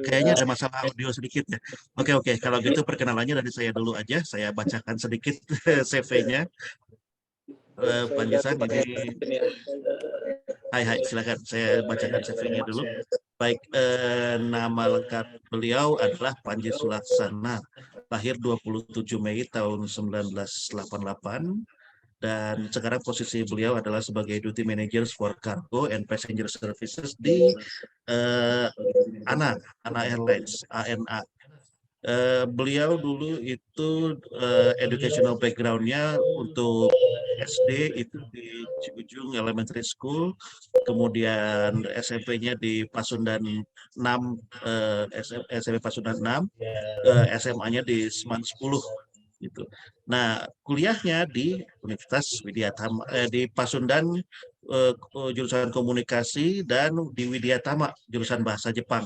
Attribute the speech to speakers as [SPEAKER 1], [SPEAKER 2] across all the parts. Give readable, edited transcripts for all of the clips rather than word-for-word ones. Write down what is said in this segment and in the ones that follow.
[SPEAKER 1] Kayaknya ada masalah audio sedikit ya. Oke, kalau gitu perkenalannya dari saya dulu aja. Saya bacakan sedikit CV-nya. Panjang ini. Hai, silakan. Saya bacakan CV-nya dulu. Baik, nama lengkap beliau adalah Panji Sulaksana. Lahir 27 Mei tahun 1988. Dan sekarang posisi beliau adalah sebagai Duty Manager for Cargo and Passenger Services di ANA Airlines, ANA. Beliau dulu itu educational background-nya untuk SD itu di Ciujung Elementary School, kemudian SMP-nya di Pasundan 6, SMP Pasundan 6, SMA-nya di Seman 10 gitu. Nah, kuliahnya di Universitas Widya Tama, di Pasundan jurusan komunikasi dan di Widya Tama jurusan bahasa Jepang.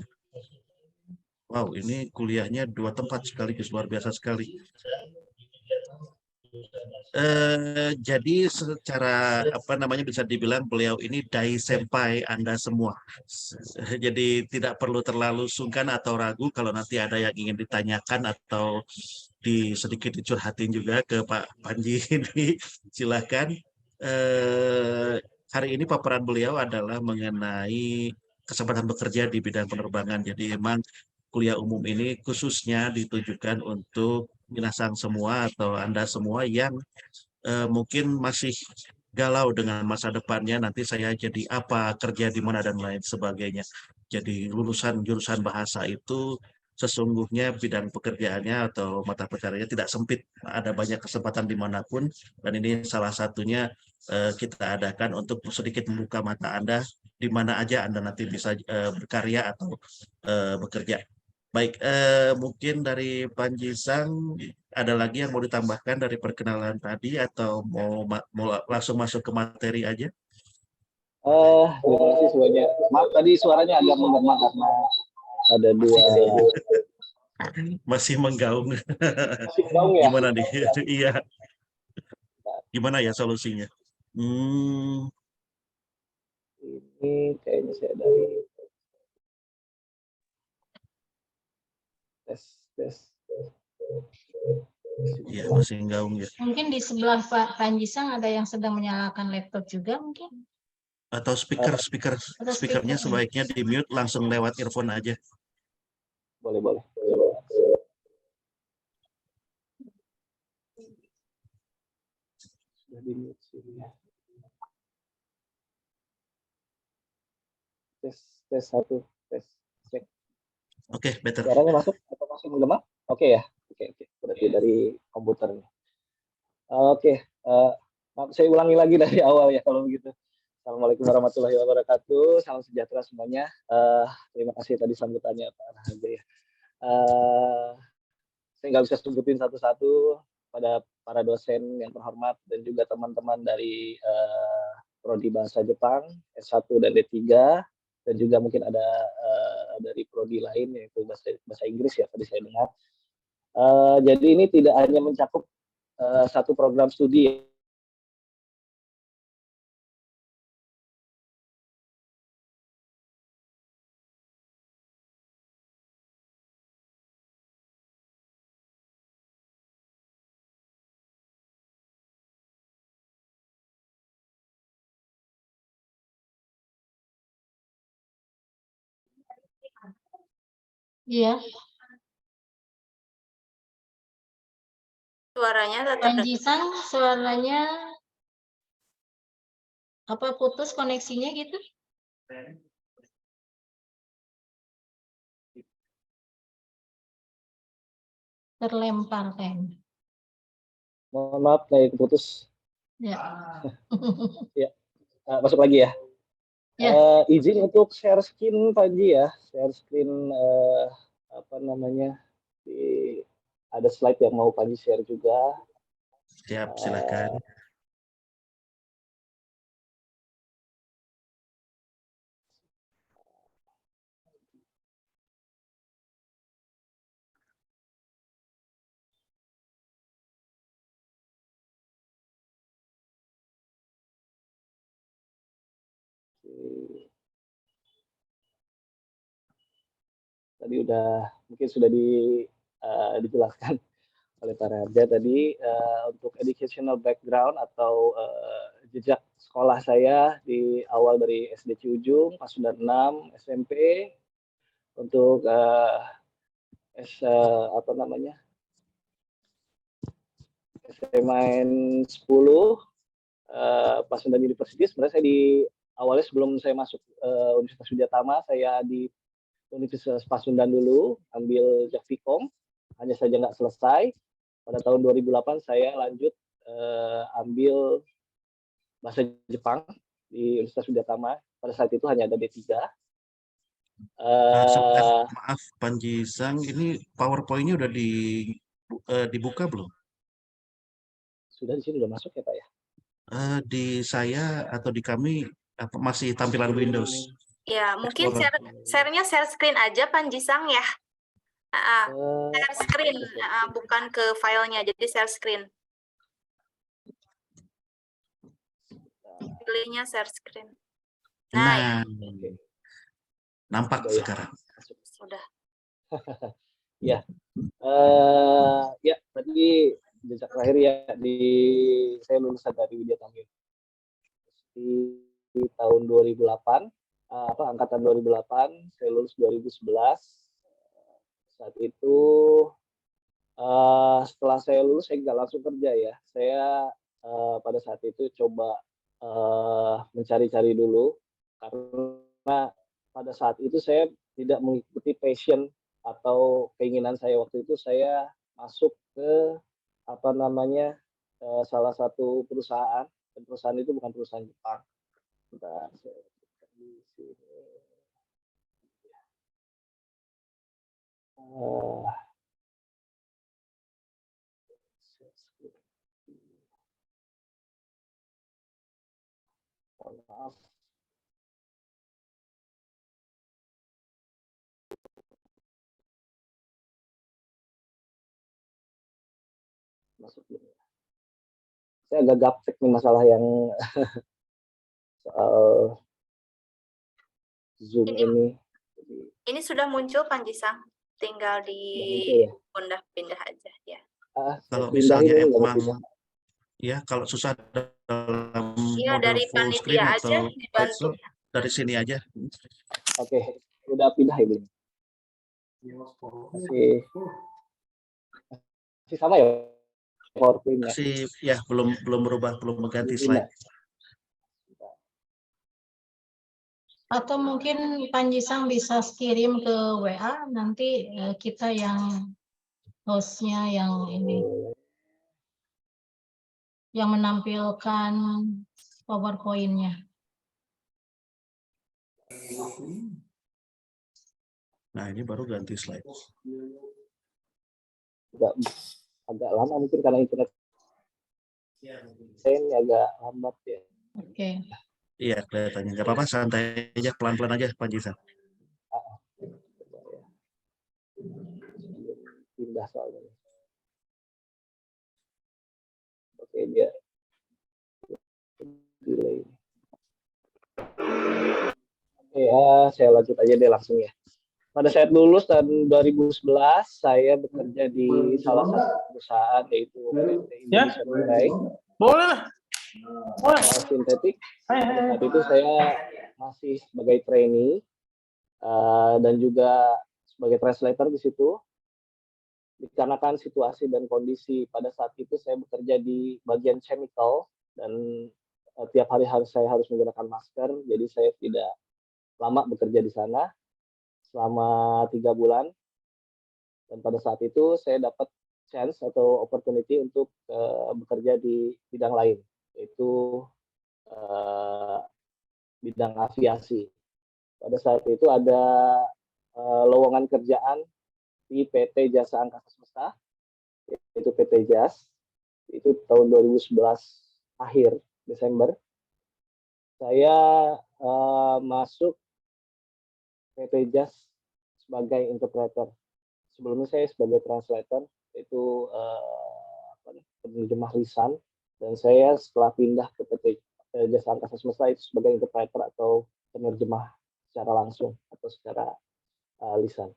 [SPEAKER 1] Wow, ini kuliahnya 2 tempat sekaligus, luar biasa sekali. Jadi secara apa namanya bisa dibilang beliau ini dai senpai Anda semua. Jadi tidak perlu terlalu sungkan atau ragu kalau nanti ada yang ingin ditanyakan atau sedikit dicurhatin juga ke Pak Panji ini. Silakan. Eh, Hari ini paparan beliau adalah mengenai kesempatan bekerja di bidang penerbangan. Jadi emang kuliah umum ini khususnya ditujukan untuk minasang semua atau Anda semua yang mungkin masih galau dengan masa depannya, nanti saya jadi apa, kerja di mana dan lain sebagainya. Jadi lulusan jurusan bahasa itu sesungguhnya bidang pekerjaannya atau mata pelajarannya tidak sempit, ada banyak kesempatan dimanapun, dan ini salah satunya kita adakan untuk sedikit membuka mata Anda di mana aja Anda nanti bisa berkarya atau bekerja. Baik, mungkin dari Panji Sang ada lagi yang mau ditambahkan dari perkenalan tadi atau mau langsung masuk ke materi aja?
[SPEAKER 2] Terima kasih semuanya. Maaf tadi suaranya agak menggema karena ada dua.
[SPEAKER 1] Masih menggaung.
[SPEAKER 2] Masih gaung ya?
[SPEAKER 1] Gimana nih? Iya. Gimana ya solusinya?
[SPEAKER 2] Ini kayaknya saya dari tes.
[SPEAKER 1] Iya, masih gaung ya.
[SPEAKER 3] Mungkin di sebelah Pak Panji Sang ada yang sedang menyalakan laptop juga mungkin.
[SPEAKER 1] Atau speakernya sebaiknya di mute langsung lewat earphone aja.
[SPEAKER 2] Boleh. Sudah di mute sini ya. Tes 1, tes cek.
[SPEAKER 1] Oke, better.
[SPEAKER 2] Suaranya masuk atau masih menggema? Oke ya. Oke. Berarti dari komputernya. Oke. Maaf, saya ulangi lagi dari awal ya kalau begitu. Assalamualaikum warahmatullahi wabarakatuh. Salam sejahtera semuanya. Terima kasih tadi sambutannya Pak Raharjo ya. Saya nggak bisa sebutin satu-satu pada para dosen yang terhormat dan juga teman-teman dari Prodi Bahasa Jepang S1 dan D3 dan juga mungkin ada dari prodi lain yaitu bahasa Inggris ya tadi saya dengar. Jadi ini tidak hanya mencakup satu program studi.
[SPEAKER 3] Iya.
[SPEAKER 4] Suaranya tetap
[SPEAKER 3] Panji Sang, suaranya apa putus koneksinya gitu? Terlempar kan?
[SPEAKER 2] Mohon maaf, kayak putus.
[SPEAKER 3] Ya.
[SPEAKER 2] Ya, masuk lagi ya.
[SPEAKER 3] Ya.
[SPEAKER 2] Izin untuk share screen Panji ya, share screen apa namanya ada slide yang mau Panji share juga.
[SPEAKER 1] Siap, silakan.
[SPEAKER 2] tadi mungkin sudah dijelaskan oleh Pak Raja tadi, untuk educational background atau jejak sekolah saya di awal dari SD Ciujung, Pasundan 6, SMP, untuk SMA 10, Pasundan University. Sebenarnya saya awalnya sebelum saya masuk Universitas Widyatama, saya di Universitas Pasundan dulu, ambil Jaktikom, hanya saja nggak selesai. Pada tahun 2008 saya lanjut ambil bahasa Jepang di Universitas Widyatama. Pada saat itu hanya ada D3.
[SPEAKER 1] Sebentar, maaf Panji Sang, ini PowerPoint-nya udah dibuka belum?
[SPEAKER 2] Sudah di sini udah masuk ya Pak ya?
[SPEAKER 1] Di saya atau di kami masih tampilan Windows.
[SPEAKER 4] Ya, mungkin
[SPEAKER 1] Explorer.
[SPEAKER 4] share-nya share screen aja Panji Sang ya. Share screen, bukan ke filenya, jadi share screen. Pilihnya share screen.
[SPEAKER 1] Nah,
[SPEAKER 4] Ya.
[SPEAKER 1] nampak
[SPEAKER 2] Sudah ya?
[SPEAKER 1] sekarang.
[SPEAKER 4] Sudah.
[SPEAKER 2] Ya, ya tadi jejak terakhir ya saya lulusan dari Widyatama di tahun 2008, angkatan 2008, saya lulus 2011. Saat itu setelah saya lulus saya nggak langsung kerja ya. Saya pada saat itu coba mencari-cari dulu karena pada saat itu saya tidak mengikuti passion atau keinginan saya waktu itu. Saya masuk ke salah satu perusahaan, dan perusahaan itu bukan perusahaan Jepang. Bentar, saya di sini. Maaf. Masuk dulu. Saya agak gaptek nih masalah yang soal Zoom ini.
[SPEAKER 4] Ini sudah muncul Panji Sang, tinggal
[SPEAKER 2] Ya?
[SPEAKER 4] pindah aja ya.
[SPEAKER 1] Kalau
[SPEAKER 2] Pindah
[SPEAKER 1] misalnya
[SPEAKER 2] ini,
[SPEAKER 1] emang ya kalau susah dalam
[SPEAKER 4] Iya,
[SPEAKER 1] mode
[SPEAKER 4] dari
[SPEAKER 1] full screen
[SPEAKER 4] panitia aja
[SPEAKER 1] atau
[SPEAKER 4] dibantu.
[SPEAKER 1] dari sini aja.
[SPEAKER 2] Oke, udah pindah ya belum? Masih sama ya PowerPoint-nya?
[SPEAKER 1] Masih ya belum berubah, belum mengganti slide.
[SPEAKER 3] Atau mungkin Panji Sang bisa kirim ke WA, nanti kita yang hostnya yang ini, yang menampilkan PowerPoint-nya.
[SPEAKER 1] Nah, ini baru ganti slide.
[SPEAKER 2] Agak lama mungkin karena internet saya ini agak lambat ya.
[SPEAKER 3] Oke.
[SPEAKER 1] Iya, kelihatannya. Nggak apa-apa, santai aja, pelan-pelan aja, Panji Sang.
[SPEAKER 2] Pindah soalnya. Oke, dia delay. Oke, saya lanjut aja deh langsung ya. Pada saat lulus tahun 2011, saya bekerja di salah satu perusahaan yaitu PT Indonesia Tunai.
[SPEAKER 5] Boleh lah.
[SPEAKER 2] Sintetik. Pada saat itu saya masih sebagai trainee dan juga sebagai translator di situ. Dikarenakan situasi dan kondisi pada saat itu saya bekerja di bagian chemical dan tiap hari saya harus menggunakan masker, jadi saya tidak lama bekerja di sana selama 3 bulan. Dan pada saat itu saya dapat chance atau opportunity untuk bekerja di bidang lain, yaitu bidang aviasi. Pada saat itu ada lowongan kerjaan di PT Jasa Angkasa Semesta, yaitu PT JAS. Itu tahun 2011 akhir Desember. Saya masuk PT JAS sebagai interpreter. Sebelumnya saya sebagai translator, yaitu penerjemah lisan, dan saya setelah pindah ke PT Jasa Angkasa Semesta itu sebagai interpreter atau penerjemah secara langsung atau secara lisan.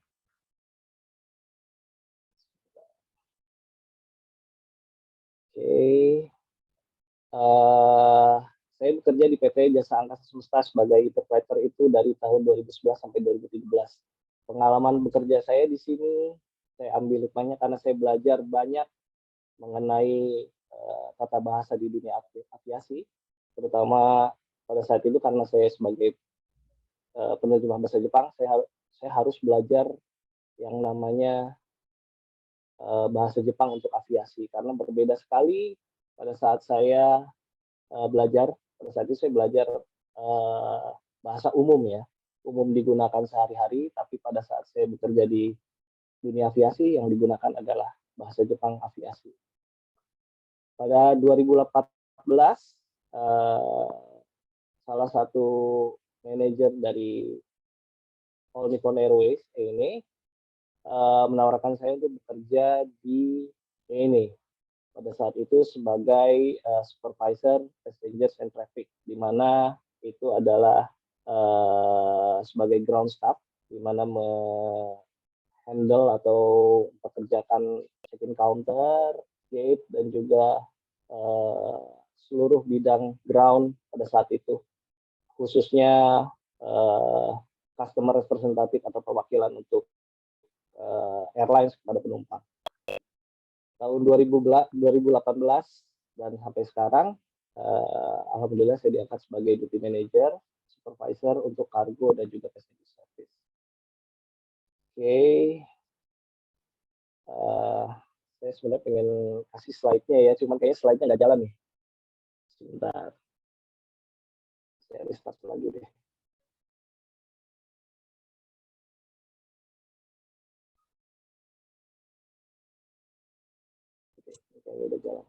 [SPEAKER 2] Oke. Saya bekerja di PT Jasa Angkasa Semesta sebagai interpreter itu dari tahun 2011 sampai 2017. Pengalaman bekerja saya di sini, saya ambil hikmahnya karena saya belajar banyak mengenai tata bahasa di dunia aviasi, terutama pada saat itu karena saya sebagai penerjemah bahasa Jepang, saya harus belajar yang namanya bahasa Jepang untuk aviasi, karena berbeda sekali pada saat saya belajar. Pada saat itu saya belajar bahasa umum ya, umum digunakan sehari-hari, tapi pada saat saya bekerja di dunia aviasi yang digunakan adalah bahasa Jepang aviasi. Pada 2018, salah satu manajer dari All Nippon Airways ini menawarkan saya untuk bekerja di ini pada saat itu sebagai supervisor passengers and traffic, di mana itu adalah sebagai ground staff, di mana handle atau pekerjakan check-in counter, gate, dan juga seluruh bidang ground pada saat itu, khususnya customer representative atau perwakilan untuk airlines kepada penumpang. Tahun 2018 dan sampai sekarang, alhamdulillah saya diangkat sebagai duty manager, supervisor untuk kargo dan juga passenger service. Oke, saya sebenarnya pengen kasih slide-nya ya, cuman kayaknya slide-nya nggak jalan nih. Sebentar, saya restart lagi deh. Oke, kayaknya udah jalan.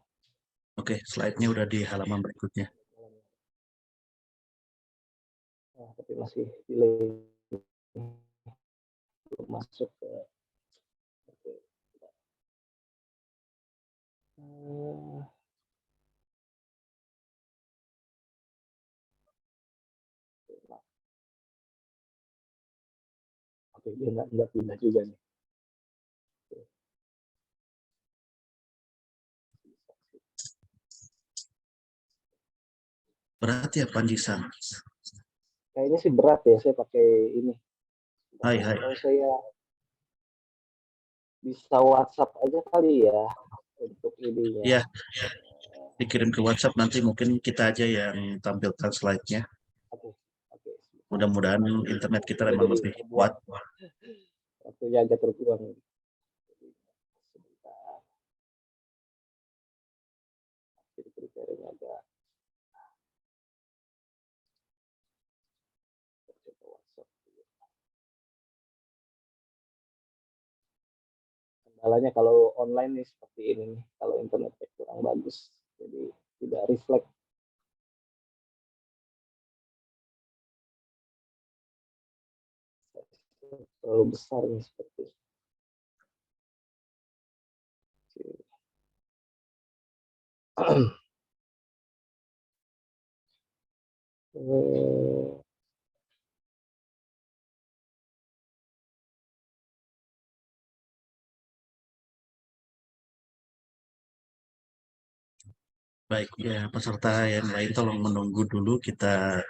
[SPEAKER 1] Oke, slide-nya udah di halaman berikutnya.
[SPEAKER 2] Nah, tapi masih delay, belum masuk ke. Oke, dia nggak pindah juga nih.
[SPEAKER 1] Berat ya Panji-san?
[SPEAKER 2] Kayaknya sih berat ya, saya pakai ini.
[SPEAKER 1] Hai.
[SPEAKER 2] Kalau saya bisa WhatsApp aja kali ya untuk ininya.
[SPEAKER 1] Ya, dikirim ke WhatsApp, nanti mungkin kita aja yang tampilkan slide-nya.
[SPEAKER 2] Oke.
[SPEAKER 1] Mudah-mudahan internet kita memang lebih kuat.
[SPEAKER 2] Waktunya agak terbuang. Sebentar. Jadi agak. Kendalanya kalau online nih seperti ini nih, kalau internetnya kurang bagus, jadi tidak reflect. Terlalu besar nih seperti.
[SPEAKER 1] Baik, ya peserta yang lain tolong menunggu dulu, kita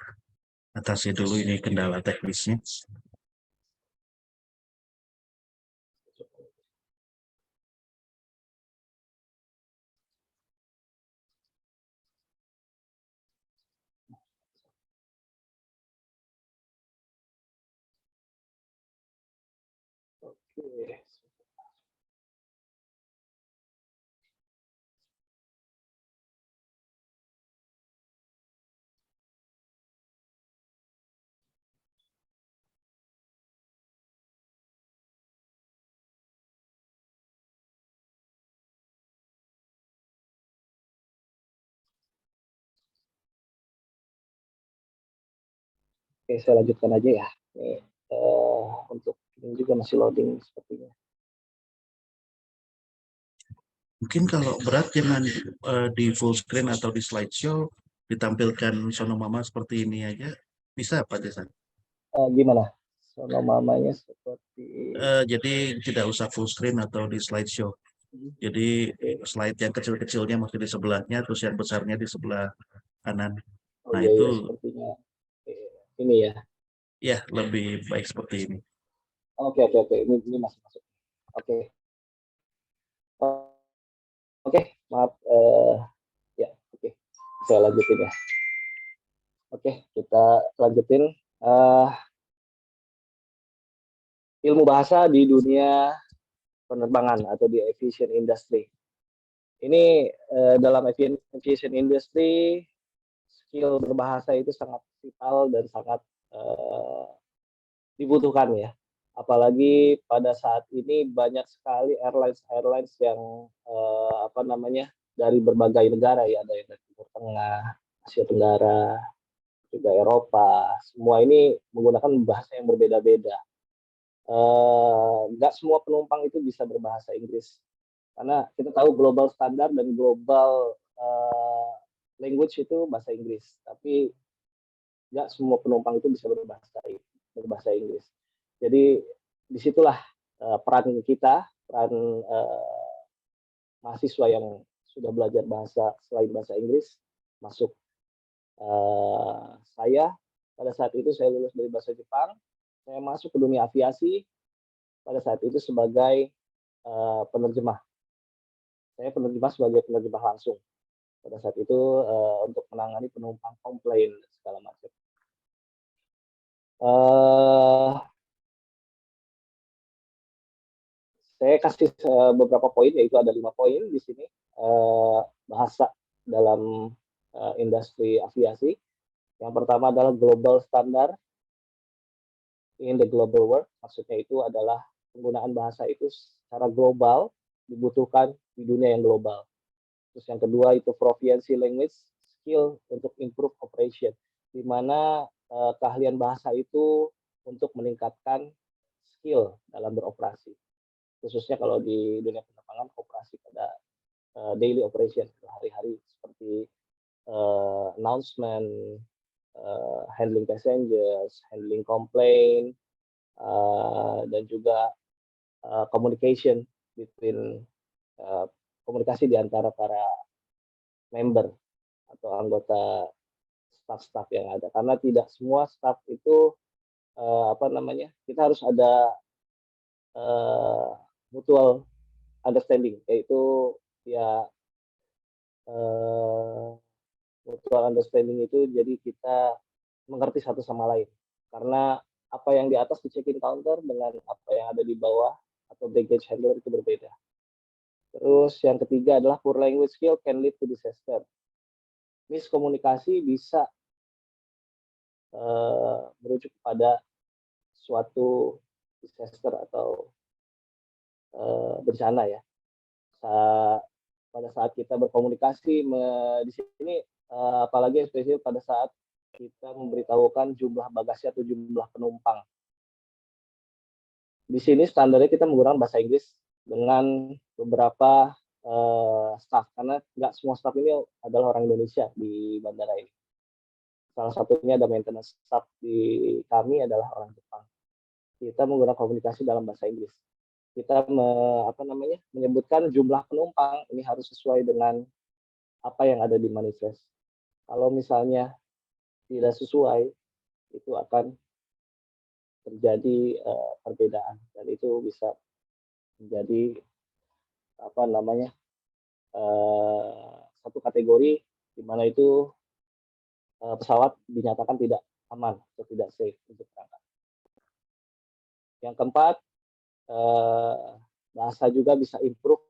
[SPEAKER 1] atasi dulu ini kendala teknisnya.
[SPEAKER 2] Oke. Oke, saya lanjutkan aja ya. Ini, untuk ini juga masih loading sepertinya.
[SPEAKER 1] Mungkin kalau berat jangan di full screen atau di slideshow, ditampilkan sono mama seperti ini aja, bisa Pak Jason?
[SPEAKER 2] Gimana? Sono mamanya seperti.
[SPEAKER 1] Jadi tidak usah full screen atau di slideshow. Jadi slide yang kecil-kecilnya masih di sebelahnya, terus yang besarnya di sebelah kanan.
[SPEAKER 2] Oh
[SPEAKER 1] Nah
[SPEAKER 2] iya, iya,
[SPEAKER 1] itu
[SPEAKER 2] sepertinya ini ya.
[SPEAKER 1] ya lebih baik seperti ini.
[SPEAKER 2] Oke, oke, oke. Ini masuk masuk. Oke. Oke, maaf. Ya, oke. Saya lanjutin ya. Oke, kita lanjutin. Ilmu bahasa di dunia penerbangan atau di aviation industry. Ini dalam aviation industry, skill berbahasa itu sangat vital dan sangat dibutuhkan ya. Apalagi pada saat ini banyak sekali airlines yang dari berbagai negara ya, ada yang dari Timur Tengah, Asia Tenggara, juga Eropa. Semua ini menggunakan bahasa yang berbeda-beda. Nggak semua penumpang itu bisa berbahasa Inggris. Karena kita tahu global standar dan global language itu bahasa Inggris. Tapi nggak semua penumpang itu bisa berbahasa Inggris. Jadi disitulah peran kita, peran mahasiswa yang sudah belajar bahasa selain bahasa Inggris masuk. Saya pada saat itu saya lulus dari bahasa Jepang, saya masuk ke dunia aviasi pada saat itu sebagai penerjemah. Saya penerjemah sebagai penerjemah langsung pada saat itu untuk menangani penumpang komplain segala macam. Saya kasih beberapa poin, yaitu ada 5 poin di sini. Bahasa dalam industri aviasi. Yang pertama adalah global standard in the global world. Maksudnya itu adalah penggunaan bahasa itu secara global dibutuhkan di dunia yang global. Terus yang kedua itu proficiency language skill untuk improve operation, di mana keahlian bahasa itu untuk meningkatkan skill dalam beroperasi. Khususnya kalau di dunia penerbangan, operasi pada daily operation hari-hari seperti announcement, handling passengers, handling complaint, dan juga communication between komunikasi di antara para member atau anggota staff-staff yang ada. Karena tidak semua staff itu kita harus ada mutual understanding, yaitu ya mutual understanding itu jadi kita mengerti satu sama lain. Karena apa yang di atas di check-in counter dengan apa yang ada di bawah atau baggage handler itu berbeda. Terus yang ketiga adalah poor language skill can lead to disaster. Miskomunikasi bisa merujuk kepada suatu disaster atau bencana ya. Pada saat kita berkomunikasi di sini, apalagi spesial pada saat kita memberitahukan jumlah bagasi atau jumlah penumpang. Di sini standarnya kita menggunakan bahasa Inggris dengan beberapa staff, karena nggak semua staff ini adalah orang Indonesia di bandara ini. Salah satunya ada maintenance staff di kami adalah orang Jepang. Kita menggunakan komunikasi dalam bahasa Inggris. Kita menyebutkan jumlah penumpang ini harus sesuai dengan apa yang ada di manifest. Kalau misalnya tidak sesuai, itu akan terjadi perbedaan, dan itu bisa menjadi satu kategori di mana itu pesawat dinyatakan tidak aman atau tidak safe untuk berangkat. Yang keempat, bahasa juga bisa improve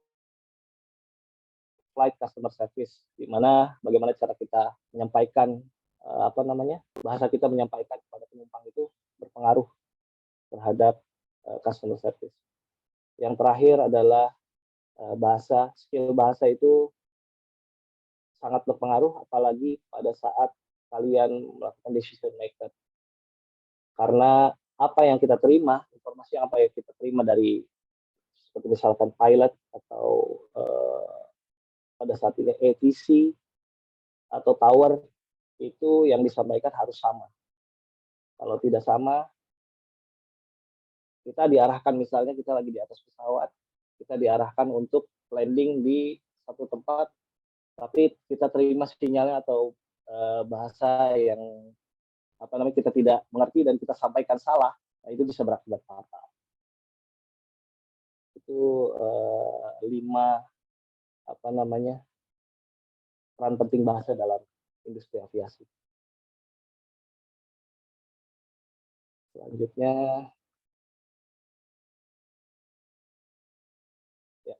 [SPEAKER 2] flight customer service, di mana bagaimana cara kita menyampaikan bahasa kita menyampaikan kepada penumpang itu berpengaruh terhadap customer service. Yang terakhir adalah skill bahasa itu sangat berpengaruh, apalagi pada saat kalian melakukan decision maker. Karena apa yang kita terima, informasi apa yang kita terima dari seperti misalkan pilot atau pada saat ini ATC atau tower, itu yang disampaikan harus sama. Kalau tidak sama, kita diarahkan, misalnya kita lagi di atas pesawat, kita diarahkan untuk landing di satu tempat, tapi kita terima sinyalnya atau bahasa yang kita tidak mengerti dan kita sampaikan salah, nah itu bisa berakibat fatal. Itu 5 peran penting bahasa dalam industri aviasi. Selanjutnya, ya,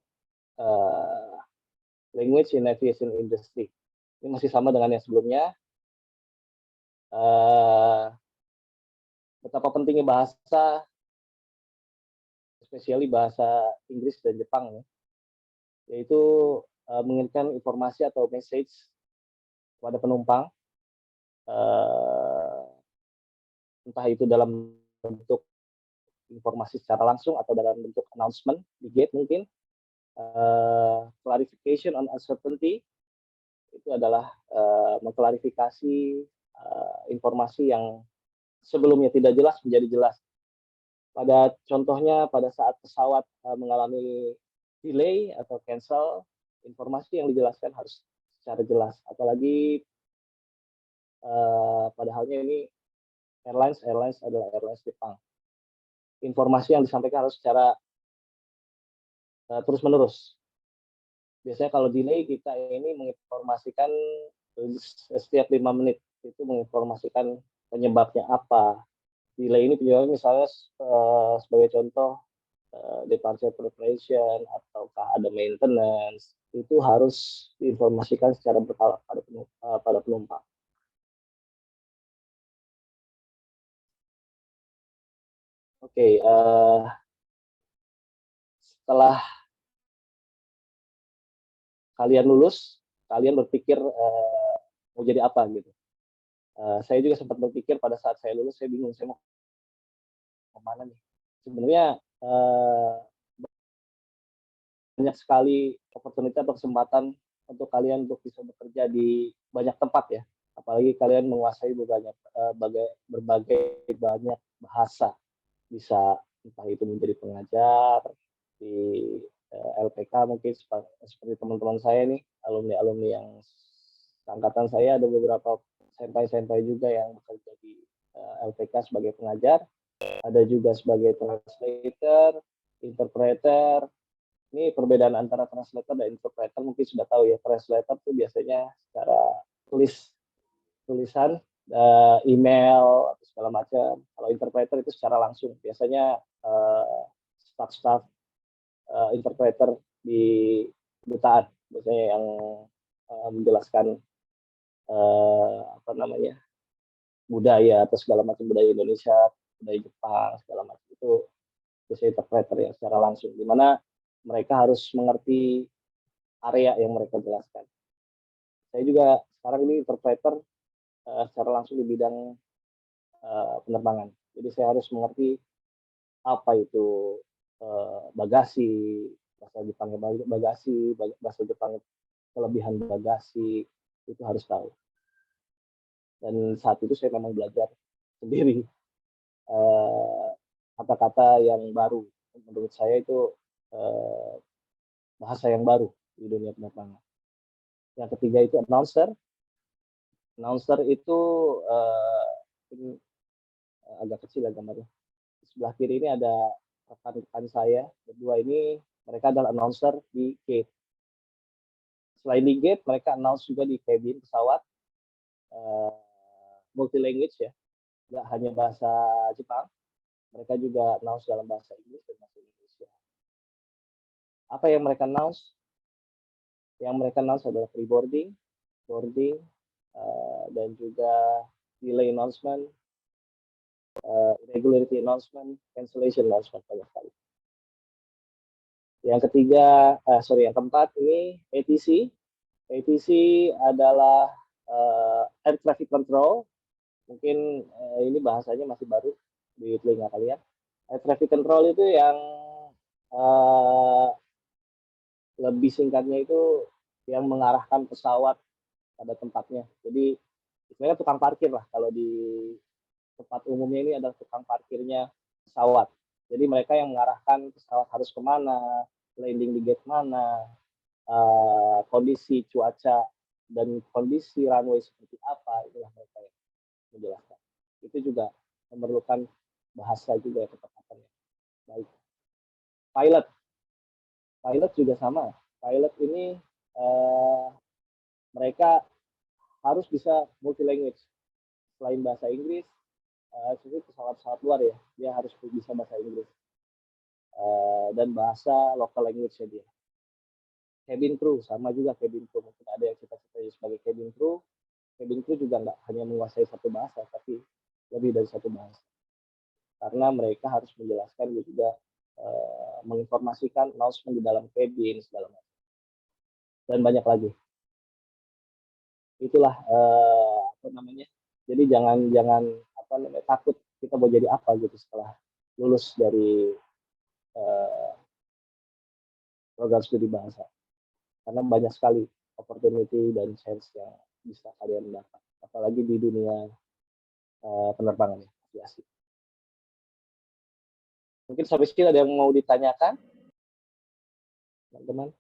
[SPEAKER 2] language in aviation industry. Ini masih sama dengan yang sebelumnya. Betapa pentingnya bahasa, especially bahasa Inggris dan Jepang, ya, yaitu mengirimkan informasi atau message kepada penumpang, entah itu dalam bentuk informasi secara langsung atau dalam bentuk announcement di gate mungkin. Clarification on uncertainty itu adalah mengklarifikasi informasi yang sebelumnya tidak jelas menjadi jelas. Pada contohnya pada saat pesawat mengalami delay atau cancel, informasi yang dijelaskan harus secara jelas. Apalagi padahalnya ini airlines adalah airlines Jepang. Informasi yang disampaikan harus secara terus-menerus. Biasanya kalau delay kita ini menginformasikan setiap 5 menit, itu menginformasikan penyebabnya apa. Delay ini penyebabnya misalnya sebagai contoh departure preparation ataukah ada maintenance, itu harus diinformasikan secara berkala pada penumpang. Oke, setelah kalian lulus, kalian berpikir mau jadi apa gitu. Saya juga sempat berpikir pada saat saya lulus, saya bingung saya mau kemana nih. Sebenarnya banyak sekali opportunity atau kesempatan untuk kalian untuk bisa bekerja di banyak tempat ya. Apalagi kalian menguasai berbagai banyak bahasa. Bisa entah itu menjadi pengajar di LPK mungkin seperti teman-teman saya nih, alumni-alumni yang angkatan saya ada beberapa senpai-senpai juga yang bekerja di LPK sebagai pengajar, ada juga sebagai translator, interpreter. Ini perbedaan antara translator dan interpreter mungkin sudah tahu ya. Translator itu biasanya secara tulisan, email atau segala macam. Kalau interpreter itu secara langsung, biasanya staff interpreter di kedutaan biasanya yang menjelaskan budaya atau segala macam, budaya Indonesia, budaya Jepang, segala macam itu biasanya interpreter yang secara langsung, di mana mereka harus mengerti area yang mereka jelaskan. Saya juga sekarang ini interpreter secara langsung di bidang penerbangan. Jadi saya harus mengerti apa itu bagasi, bahasa Jepang bagasi, bahasa Jepang kelebihan bagasi, itu harus tahu. Dan saat itu saya memang belajar sendiri kata-kata yang baru. Menurut saya itu bahasa yang baru di dunia penerbangan. Yang ketiga itu announcer. Announcer itu ini agak kecil gambarnya. Di sebelah kiri ini ada rekan-rekan saya berdua ini, mereka adalah announcer di gate. Selain di gate, mereka announce juga di cabin pesawat, multi language ya, nggak hanya bahasa Jepang, mereka juga announce dalam bahasa Inggris dan bahasa Indonesia. Apa yang mereka announce? Yang mereka announce adalah pre-boarding, boarding, dan juga delay announcement, irregularity announcement, cancellation announcement, banyak sekali. Yang keempat ini ATC. ATC adalah air traffic control. Mungkin ini bahasanya masih baru di telinga kalian. Air traffic control itu yang lebih singkatnya itu yang mengarahkan pesawat pada tempatnya. Jadi sebenarnya tukang parkir lah, kalau di tempat umumnya ini adalah tukang parkirnya pesawat. Jadi mereka yang mengarahkan pesawat harus kemana, landing di gate mana, kondisi cuaca dan kondisi runway seperti apa, itulah mereka yang menjelaskan. Itu juga memerlukan bahasa juga ya, ketepatan. Baik. Pilot juga sama. Pilot ini mereka harus bisa multi language. Selain bahasa Inggris, itu pesawat-pesawat luar ya, dia harus bisa bahasa Inggris dan bahasa local language-nya dia. Cabin crew sama juga, cabin crew mungkin ada yang kita sebut sebagai cabin crew. Cabin crew juga nggak hanya menguasai satu bahasa, tapi lebih dari satu bahasa. Karena mereka harus menjelaskan juga menginformasikan announcement di dalam cabin segala macam. Dan banyak lagi. Itulah apa namanya. Jadi jangan apa namanya, takut kita mau jadi apa gitu setelah lulus dari program studi bahasa. Karena banyak sekali opportunity dan chance yang bisa kalian dapat, apalagi di dunia penerbangan aviasi. Mungkin sampai sini ada yang mau ditanyakan, teman-teman?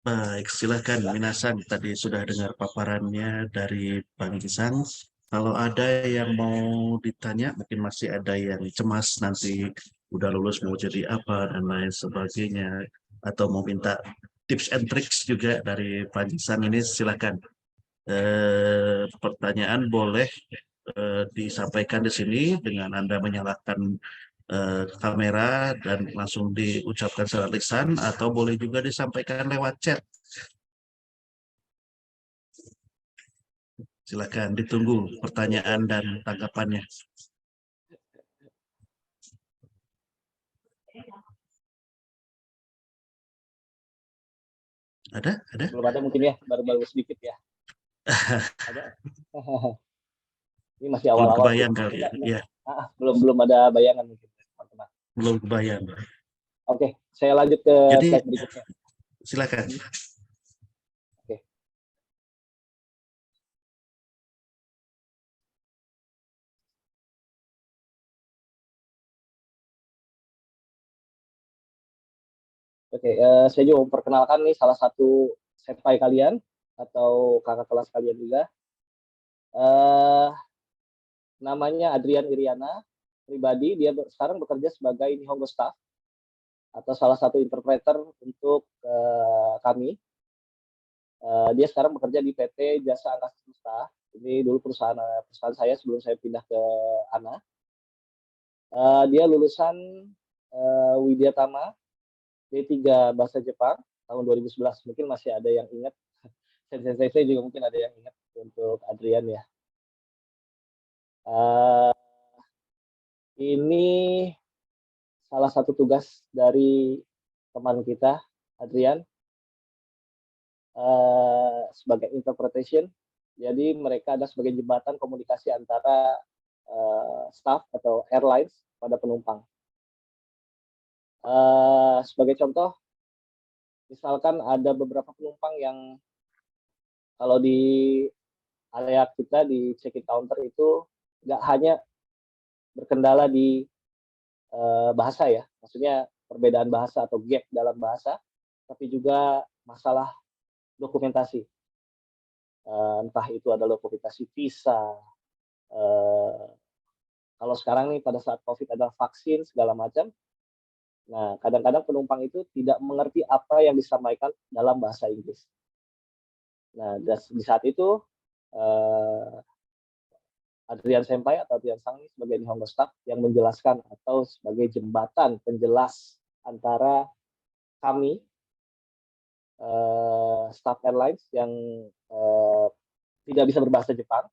[SPEAKER 1] Baik, silakan Minasang. Tadi sudah dengar paparannya dari Bang Gisang. Kalau ada yang mau ditanya, mungkin masih ada yang cemas nanti udah lulus mau jadi apa dan lain sebagainya, atau mau minta tips and tricks juga dari Bang Gisang ini, silakan. Pertanyaan boleh disampaikan di sini dengan Anda menyalakan kamera dan langsung diucapkan secara lisan, atau boleh juga disampaikan lewat chat. Silakan, ditunggu pertanyaan dan tanggapannya. Ada?
[SPEAKER 2] Belum ada mungkin ya, baru sedikit ya. Ada? Ini masih
[SPEAKER 1] Belum
[SPEAKER 2] awal-awal.
[SPEAKER 1] kebayang kali ya. Iya.
[SPEAKER 2] Belum ada bayangan mungkin, teman-teman.
[SPEAKER 1] Belum kebayang.
[SPEAKER 2] Oke, saya lanjut ke
[SPEAKER 1] Jadi,
[SPEAKER 2] slide berikutnya.
[SPEAKER 1] silakan.
[SPEAKER 2] Oke. Oke, saya juga memperkenalkan nih salah satu senpai kalian atau kakak kelas kalian juga. Namanya Adrian Iriana. Pribadi dia sekarang bekerja sebagai Nihongo staff atau salah satu interpreter untuk kami. Dia sekarang bekerja di PT Jasa Angkasa Semesta. Ini dulu perusahaan saya sebelum saya pindah ke ANA. Dia lulusan Widya Tama D3 Bahasa Jepang tahun 2011. Mungkin masih ada yang ingat. Saya juga mungkin ada yang ingat untuk Adrian ya. Ini salah satu tugas dari teman kita, Adrian, sebagai interpretation. Jadi mereka ada sebagai jembatan komunikasi antara staff atau airlines pada penumpang. Sebagai contoh, misalkan ada beberapa penumpang yang kalau di area kita di check-in counter itu nggak hanya berkendala di bahasa ya, maksudnya perbedaan bahasa atau gap dalam bahasa, tapi juga masalah dokumentasi. Entah itu adalah dokumentasi visa, kalau sekarang nih pada saat COVID ada vaksin segala macam. Nah, kadang-kadang penumpang itu tidak mengerti apa yang disampaikan dalam bahasa Inggris. Nah, di saat itu Adrian Senpai atau Adrian Sang sebagai Nihongo staff yang menjelaskan atau sebagai jembatan penjelas antara kami staff airlines yang tidak bisa berbahasa Jepang.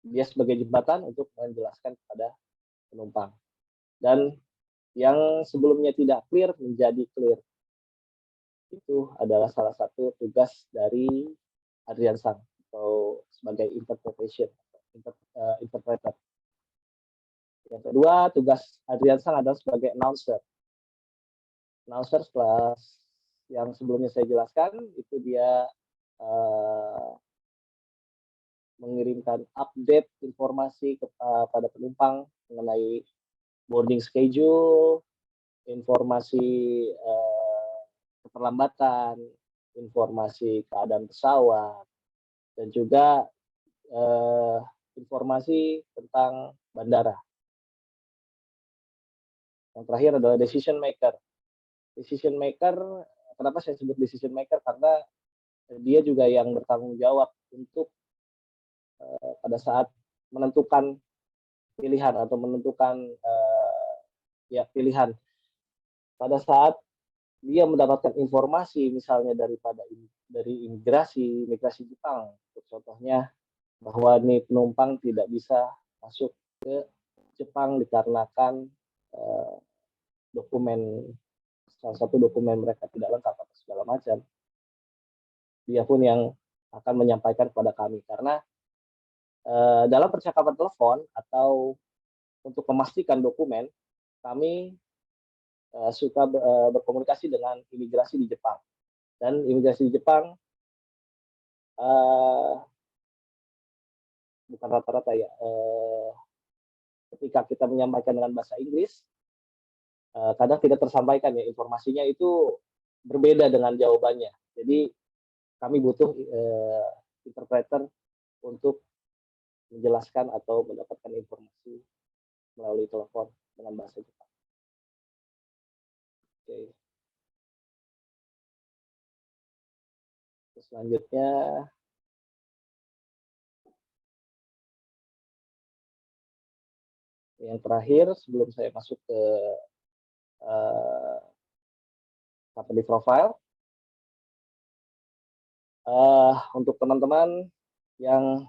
[SPEAKER 2] Dia sebagai jembatan untuk menjelaskan kepada penumpang. Dan yang sebelumnya tidak clear menjadi clear. Itu adalah salah satu tugas dari Adrian Sang atau sebagai interpreter. Yang kedua, tugas Adrian Sang adalah sebagai announcer. Announcer setelah yang sebelumnya saya jelaskan, itu dia mengirimkan update informasi kepada penumpang mengenai boarding schedule, informasi keterlambatan, informasi keadaan pesawat, dan juga informasi tentang bandara. Yang terakhir adalah decision maker. Decision maker, kenapa saya sebut decision maker? Karena dia juga yang bertanggung jawab untuk pada saat menentukan pilihan atau menentukan pilihan. Pada saat dia mendapatkan informasi misalnya dari imigrasi Jepang, contohnya bahwa nih penumpang tidak bisa masuk ke Jepang dikarenakan salah satu dokumen mereka tidak lengkap atau segala macam. Dia pun yang akan menyampaikan kepada kami, karena dalam percakapan telepon atau untuk memastikan dokumen, kami suka berkomunikasi dengan imigrasi di Jepang, dan imigrasi di Jepang bukan rata-rata ya, ketika kita menyampaikan dengan bahasa Inggris, kadang tidak tersampaikan ya, informasinya itu berbeda dengan jawabannya. Jadi kami butuh interpreter untuk menjelaskan atau mendapatkan informasi melalui telepon dengan bahasa Jepang. Oke. Terus selanjutnya yang terakhir sebelum saya masuk ke company profile, untuk teman-teman yang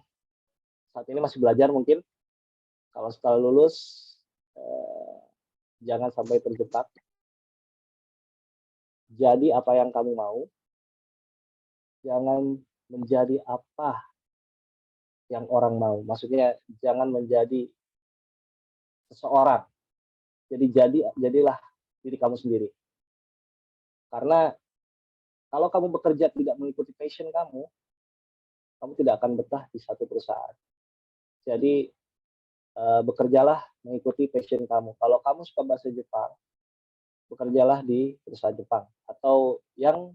[SPEAKER 2] saat ini masih belajar, mungkin kalau setelah lulus jangan sampai terjebak. Jadi apa yang kamu mau, jangan menjadi apa yang orang mau. Maksudnya jangan menjadi seseorang. Jadi jadilah diri kamu sendiri. Karena kalau kamu bekerja tidak mengikuti passion kamu tidak akan betah di satu perusahaan. Jadi bekerjalah mengikuti passion kamu. Kalau kamu suka bahasa Jepang, bekerjalah di perusahaan Jepang atau yang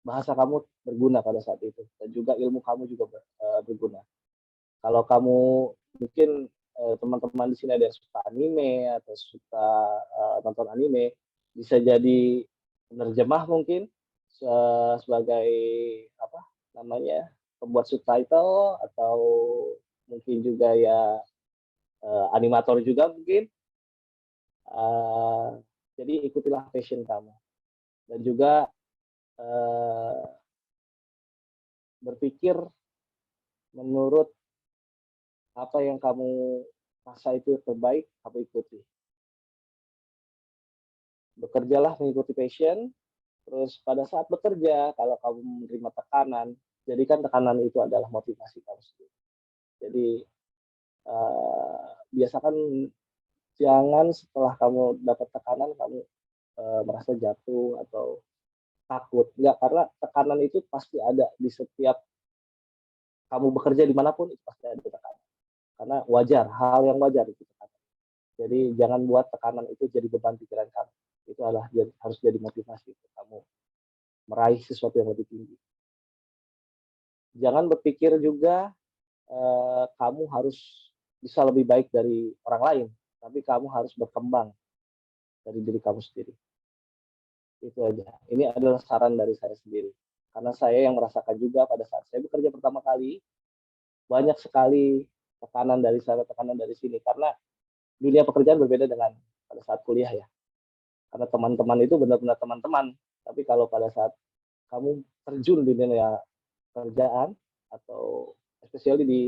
[SPEAKER 2] bahasa kamu berguna pada saat itu, dan juga ilmu kamu juga berguna. Kalau kamu mungkin teman-teman di sini ada yang suka anime atau suka nonton anime, bisa jadi penerjemah mungkin sebagai pembuat subtitle, atau mungkin juga ya animator juga mungkin. Jadi ikutilah passion kamu, dan juga berpikir menurut apa yang kamu rasa itu terbaik, kamu ikuti. Bekerjalah mengikuti passion. Terus pada saat bekerja, kalau kamu menerima tekanan, jadikan tekanan itu adalah motivasi kamu sendiri. Jadi biasakan jangan setelah kamu dapat tekanan kamu merasa jatuh atau takut. Enggak, karena tekanan itu pasti ada di setiap kamu bekerja dimanapun, itu pasti ada tekanan. Karena wajar, hal yang wajar itu tekanan. Jadi jangan buat tekanan itu jadi beban pikiran kamu. Itu harus jadi motivasi untuk kamu meraih sesuatu yang lebih tinggi. Jangan berpikir juga kamu harus bisa lebih baik dari orang lain, tapi kamu harus berkembang dari diri kamu sendiri. Itu aja. Ini adalah saran dari saya sendiri. Karena saya yang merasakan juga pada saat saya bekerja pertama kali, banyak sekali tekanan dari sana, tekanan dari sini. Karena dunia pekerjaan berbeda dengan pada saat kuliah ya. Karena teman-teman itu benar-benar teman-teman. Tapi kalau pada saat kamu terjun di dunia kerjaan, atau especially di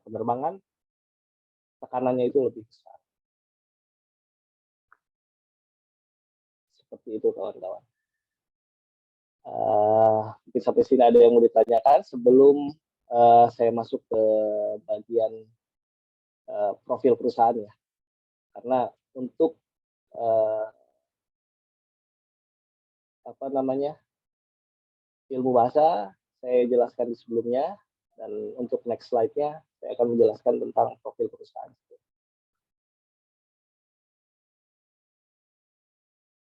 [SPEAKER 2] penerbangan, tekanannya itu lebih besar. Seperti itu kawan-kawan. Mungkin sampai sini ada yang mau ditanyakan sebelum saya masuk ke bagian profil perusahaan ya. Karena untuk ilmu bahasa saya jelaskan di sebelumnya, dan untuk next slide-nya saya akan menjelaskan tentang profil perusahaan.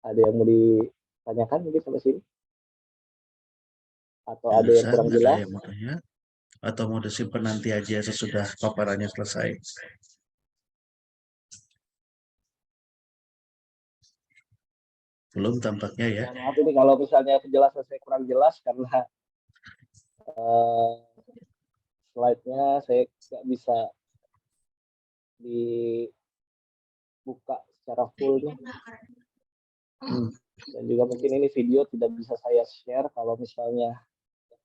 [SPEAKER 2] Ada yang mau ditanyakan mungkin sampai sini? Atau ada yang
[SPEAKER 1] Bisa,
[SPEAKER 2] kurang
[SPEAKER 1] ada
[SPEAKER 2] jelas?
[SPEAKER 1] yang mau tanya? Atau mau disimpan nanti aja sesudah paparannya selesai? Belum tampaknya ya.
[SPEAKER 2] Mohon maaf ini kalau misalnya penjelasan saya kurang jelas karena slide-nya saya nggak bisa dibuka secara full nih. Dan juga mungkin ini video tidak bisa saya share kalau misalnya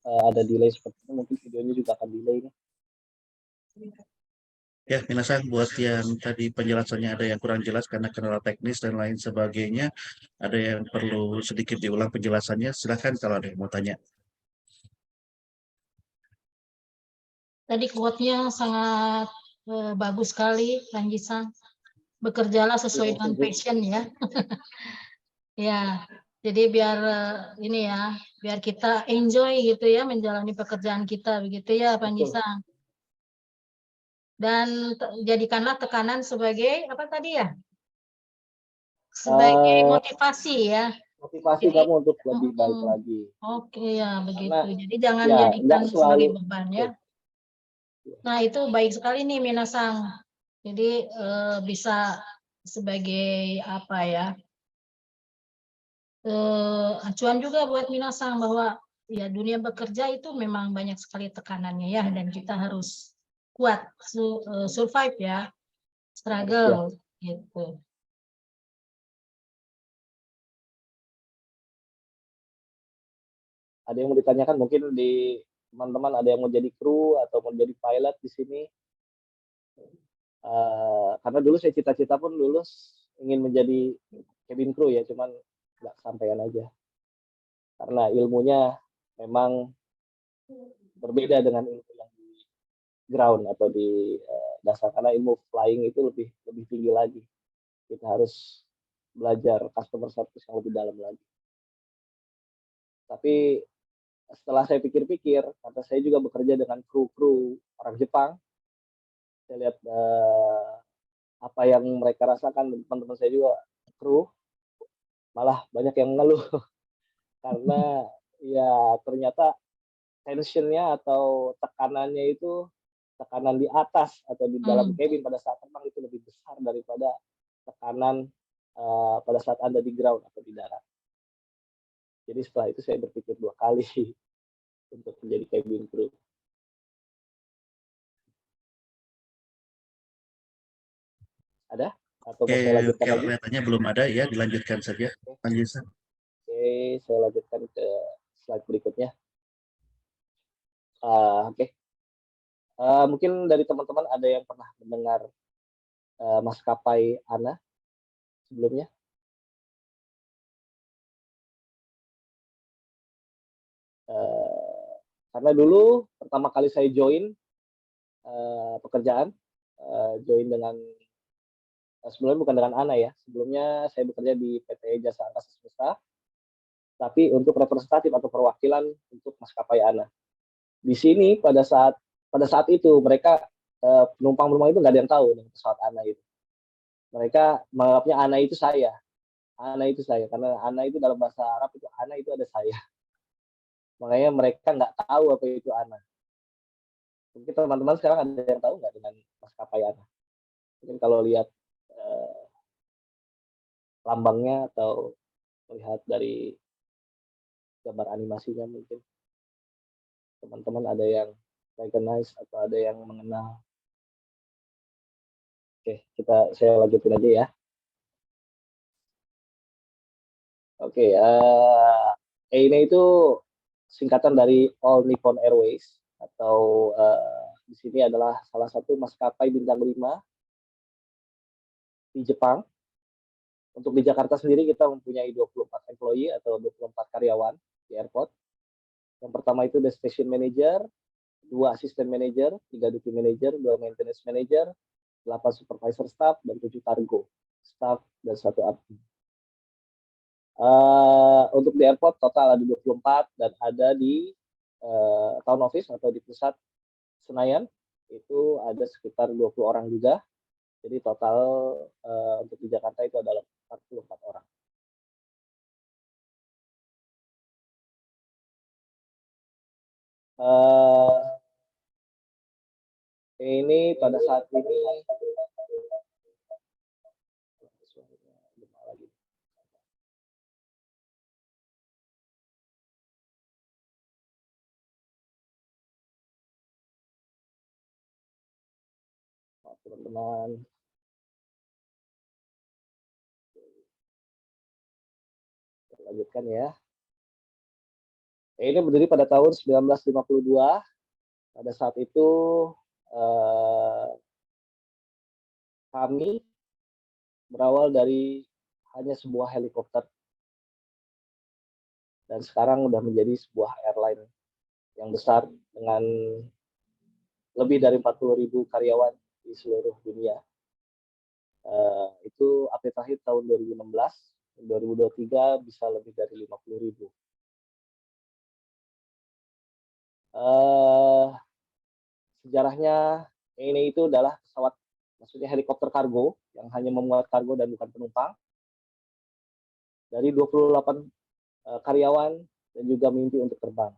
[SPEAKER 2] ada delay seperti ini, mungkin videonya juga akan delay nih.
[SPEAKER 1] Ya, minasan buat yang tadi penjelasannya ada yang kurang jelas karena kendala teknis dan lain sebagainya, ada yang perlu sedikit diulang penjelasannya, silakan kalau ada yang mau tanya.
[SPEAKER 3] Tadi quote-nya sangat bagus sekali, Panjisang. Bekerjalah sesuai dengan passion ya. Ya, jadi biar ini ya, biar kita enjoy gitu ya menjalani pekerjaan kita begitu ya, Panjisang. Dan jadikanlah tekanan sebagai apa tadi ya? Sebagai motivasi ya.
[SPEAKER 2] Motivasi
[SPEAKER 3] Jadi,
[SPEAKER 2] kamu untuk lebih baik lagi.
[SPEAKER 3] Oke ya, begitu.
[SPEAKER 2] Karena,
[SPEAKER 3] Jadi jangan
[SPEAKER 2] ya,
[SPEAKER 3] jadikan
[SPEAKER 2] nggak selalu
[SPEAKER 3] sebagai beban ya. Nah, itu baik sekali nih Minasang. Jadi bisa sebagai apa ya? Acuan juga buat Minasang bahwa ya dunia bekerja itu memang banyak sekali tekanannya ya, dan kita harus kuat survive ya, struggle gitu.
[SPEAKER 2] Ada yang mau ditanyakan mungkin di teman-teman, ada yang mau jadi kru atau mau jadi pilot di sini? Karena dulu saya cita-cita pun lulus ingin menjadi cabin crew ya, cuman nggak kesampaian aja. Karena ilmunya memang berbeda dengan ilmu yang di ground atau di dasar, karena ilmu flying itu lebih tinggi lagi. Kita harus belajar customer service yang lebih dalam lagi. Tapi setelah saya pikir-pikir, karena saya juga bekerja dengan kru-kru orang Jepang, saya lihat apa yang mereka rasakan, teman-teman saya juga kru, malah banyak yang mengeluh karena ya ternyata tensionnya atau tekanannya itu, tekanan di atas atau di dalam cabin pada saat terbang itu lebih besar daripada tekanan pada saat Anda di ground atau di darat. Jadi setelah itu saya berpikir 2 kali untuk menjadi cabin crew. Ada? Atau mau saya lanjutkan lagi?
[SPEAKER 1] Kelihatannya belum ada ya, dilanjutkan saja, Panjisang.
[SPEAKER 2] Oke, saya lanjutkan ke slide berikutnya. Oke. Mungkin dari teman-teman ada yang pernah mendengar maskapai ANA sebelumnya? Karena dulu pertama kali saya join pekerjaan, join dengan sebelumnya bukan dengan ANA ya, sebelumnya saya bekerja di PT Jasa Angkasa Semesta, tapi untuk representatif atau perwakilan untuk maskapai ANA. Di sini pada saat itu mereka penumpang itu nggak ada yang tahu nih pesawat ANA itu. Mereka menganggapnya ANA itu saya. ANA itu saya, karena ANA itu dalam bahasa Arab itu ANA itu ada saya. Makanya mereka nggak tahu apa itu ANA. Mungkin teman-teman sekarang ada yang tahu nggak dengan maskapai ANA? Mungkin kalau lihat lambangnya atau melihat dari gambar animasinya, mungkin teman-teman ada yang recognize atau ada yang mengenal. Oke, saya lanjutin aja ya. Oke, ANA itu singkatan dari All Nippon Airways, atau di sini adalah salah satu maskapai bintang 5 di Jepang. Untuk di Jakarta sendiri kita mempunyai 24 employee atau 24 karyawan di airport. Yang pertama itu the station manager, 2 assistant manager, 3 duty manager, 2 maintenance manager, 8 supervisor staff, dan 7 cargo staff, dan 1 admin. Untuk di airport total ada 24 dan ada di town office atau di pusat Senayan itu ada sekitar 20 orang juga. Jadi total untuk di Jakarta itu adalah 44 orang. Eh, ini pada saat ini teman-teman, lanjutkan ya. Ini berdiri pada tahun 1952. Pada saat itu kami berawal dari hanya sebuah helikopter dan sekarang sudah menjadi sebuah airline yang besar dengan lebih dari 40.000 karyawan di seluruh dunia. Itu update terakhir tahun 2016, 2023 bisa lebih dari 50.000. Sejarahnya ini itu adalah pesawat, maksudnya helikopter kargo yang hanya memuat kargo dan bukan penumpang. Dari 28 karyawan dan juga mimpi untuk terbang.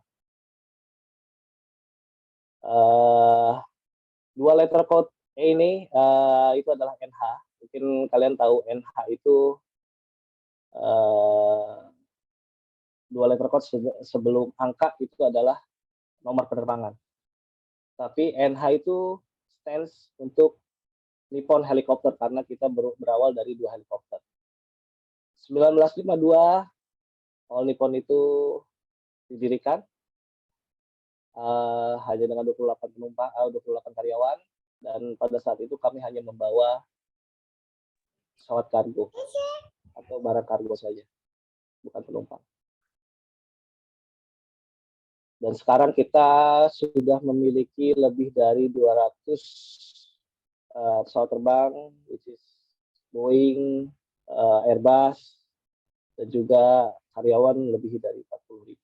[SPEAKER 2] Dua letter code ini itu adalah NH. Mungkin kalian tahu NH itu dua letter code sebelum angka itu adalah nomor penerbangan. Tapi NH itu stands untuk Nippon Helicopter karena kita berawal dari dua helikopter. 1952 All Nippon itu didirikan hanya dengan 28 penumpang, 28 karyawan, dan pada saat itu kami hanya membawa pesawat kargo atau barang kargo saja, bukan penumpang. Dan sekarang kita sudah memiliki lebih dari 200 pesawat terbang, which is Boeing, Airbus, dan juga karyawan lebih dari 40.000.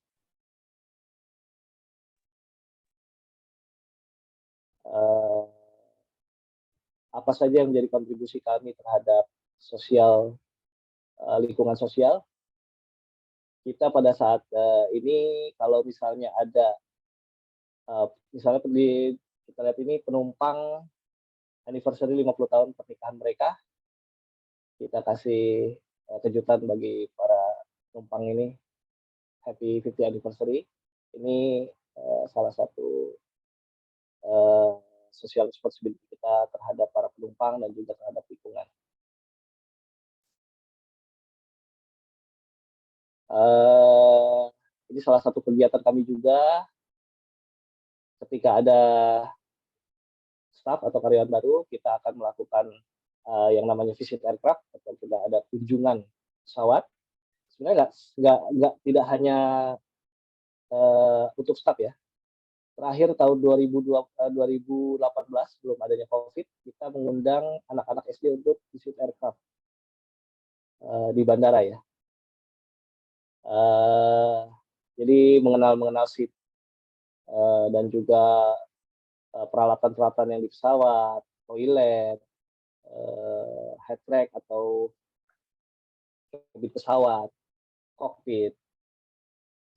[SPEAKER 2] Apa saja yang menjadi kontribusi kami terhadap sosial, lingkungan sosial? Kita pada saat ini kalau misalnya ada, misalnya kita lihat ini penumpang anniversary 50 tahun pernikahan mereka, kita kasih kejutan bagi para penumpang ini, happy 50th anniversary. Ini salah satu social responsibility kita terhadap para penumpang dan juga terhadap lingkungan. Ini salah satu kegiatan kami juga ketika ada staff atau karyawan baru, kita akan melakukan yang namanya visit aircraft atau kita ada kunjungan pesawat. Sebenarnya tidak hanya untuk staff ya. Terakhir tahun 2018 belum adanya COVID, kita mengundang anak-anak SD untuk visit aircraft di bandara ya. Jadi mengenal seat dan juga peralatan-peralatan yang di pesawat, toilet, head track atau kabin pesawat, kokpit,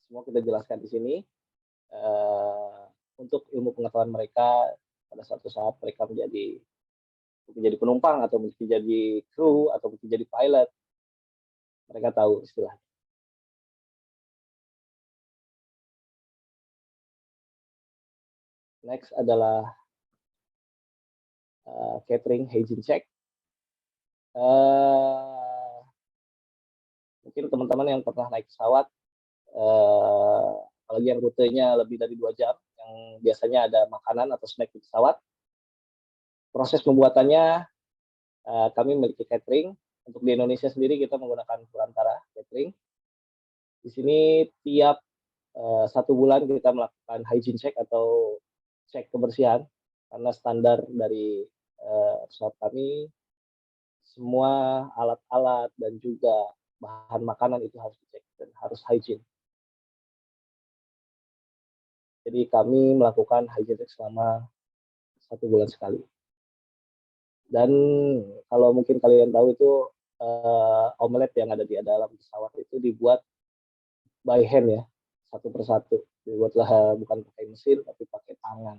[SPEAKER 2] semua kita jelaskan di sini untuk ilmu pengetahuan mereka pada suatu saat mereka menjadi penumpang atau menjadi kru atau menjadi pilot, mereka tahu istilahnya. Next adalah catering hygiene check. Mungkin teman-teman yang pernah naik pesawat, apalagi yang rutenya lebih dari 2 jam, yang biasanya ada makanan atau snack di pesawat, proses pembuatannya kami memiliki catering. Untuk di Indonesia sendiri kita menggunakan Kurantara catering. Di sini tiap 1 bulan kita melakukan hygiene check atau cek kebersihan, karena standar dari pesawat kami semua alat-alat dan juga bahan makanan itu harus dicek dan harus hygiene. Jadi kami melakukan hygiene check selama 1 bulan sekali. Dan kalau mungkin kalian tahu itu omelet yang ada di dalam pesawat itu dibuat by hand ya, satu persatu. Dibuatlah bukan pakai mesin tapi pakai tangan.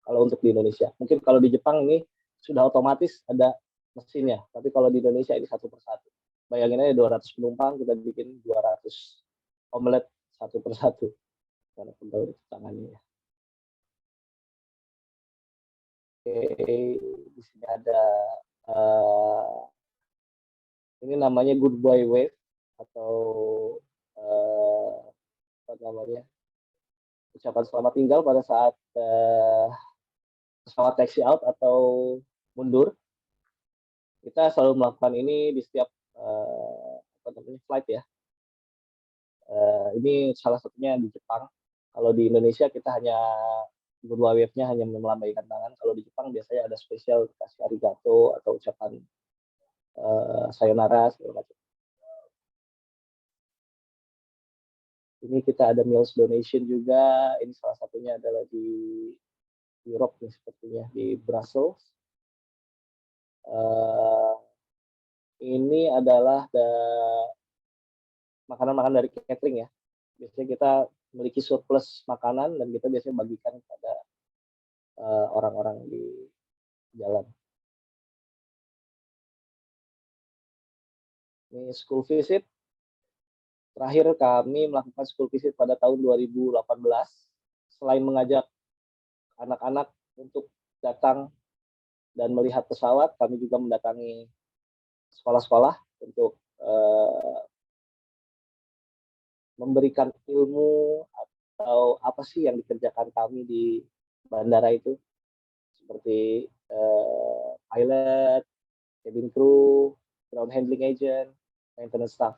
[SPEAKER 2] Kalau untuk di Indonesia, mungkin kalau di Jepang ini sudah otomatis ada mesinnya, tapi kalau di Indonesia ini satu persatu. Bayangin aja 200 penumpang kita bikin 200 omelet satu persatu. Karena pegawai tangannya. Oke, di sini ada ini namanya goodbye wave atau apa namanya, ucapan selamat tinggal pada saat pesawat taxi out atau mundur. Kita selalu melakukan ini di setiap apa namanya, flight ya. Ini salah satunya di Jepang. Kalau di Indonesia kita hanya goodbye wave-nya hanya melambaikan tangan. Kalau di Jepang biasanya ada spesial kasih arigato atau ucapan sayonara segala macam. Ini kita ada meals donation juga. Ini salah satunya adalah di Europe nih, sepertinya di Brussels. Ini adalah makanan-makanan dari catering ya. Biasanya kita memiliki surplus makanan dan kita biasanya bagikan kepada orang-orang di jalan. Ini school visit. Terakhir kami melakukan school visit pada tahun 2018. Selain mengajak anak-anak untuk datang dan melihat pesawat, kami juga mendatangi sekolah-sekolah untuk memberikan ilmu atau apa sih yang dikerjakan kami di bandara itu, seperti pilot, cabin crew, ground handling agent, maintenance staff.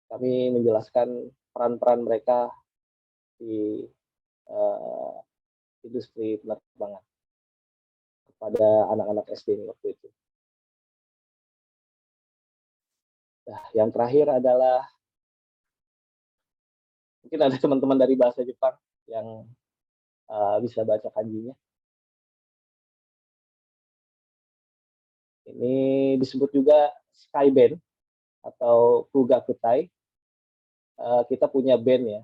[SPEAKER 2] Kami menjelaskan peran-peran mereka di industri penerbangan kepada anak-anak SD ini waktu itu. Nah, yang terakhir adalah mungkin ada teman-teman dari bahasa Jepang yang bisa baca kanjinya. Ini disebut juga sky band atau kugakutai. Kita punya band ya.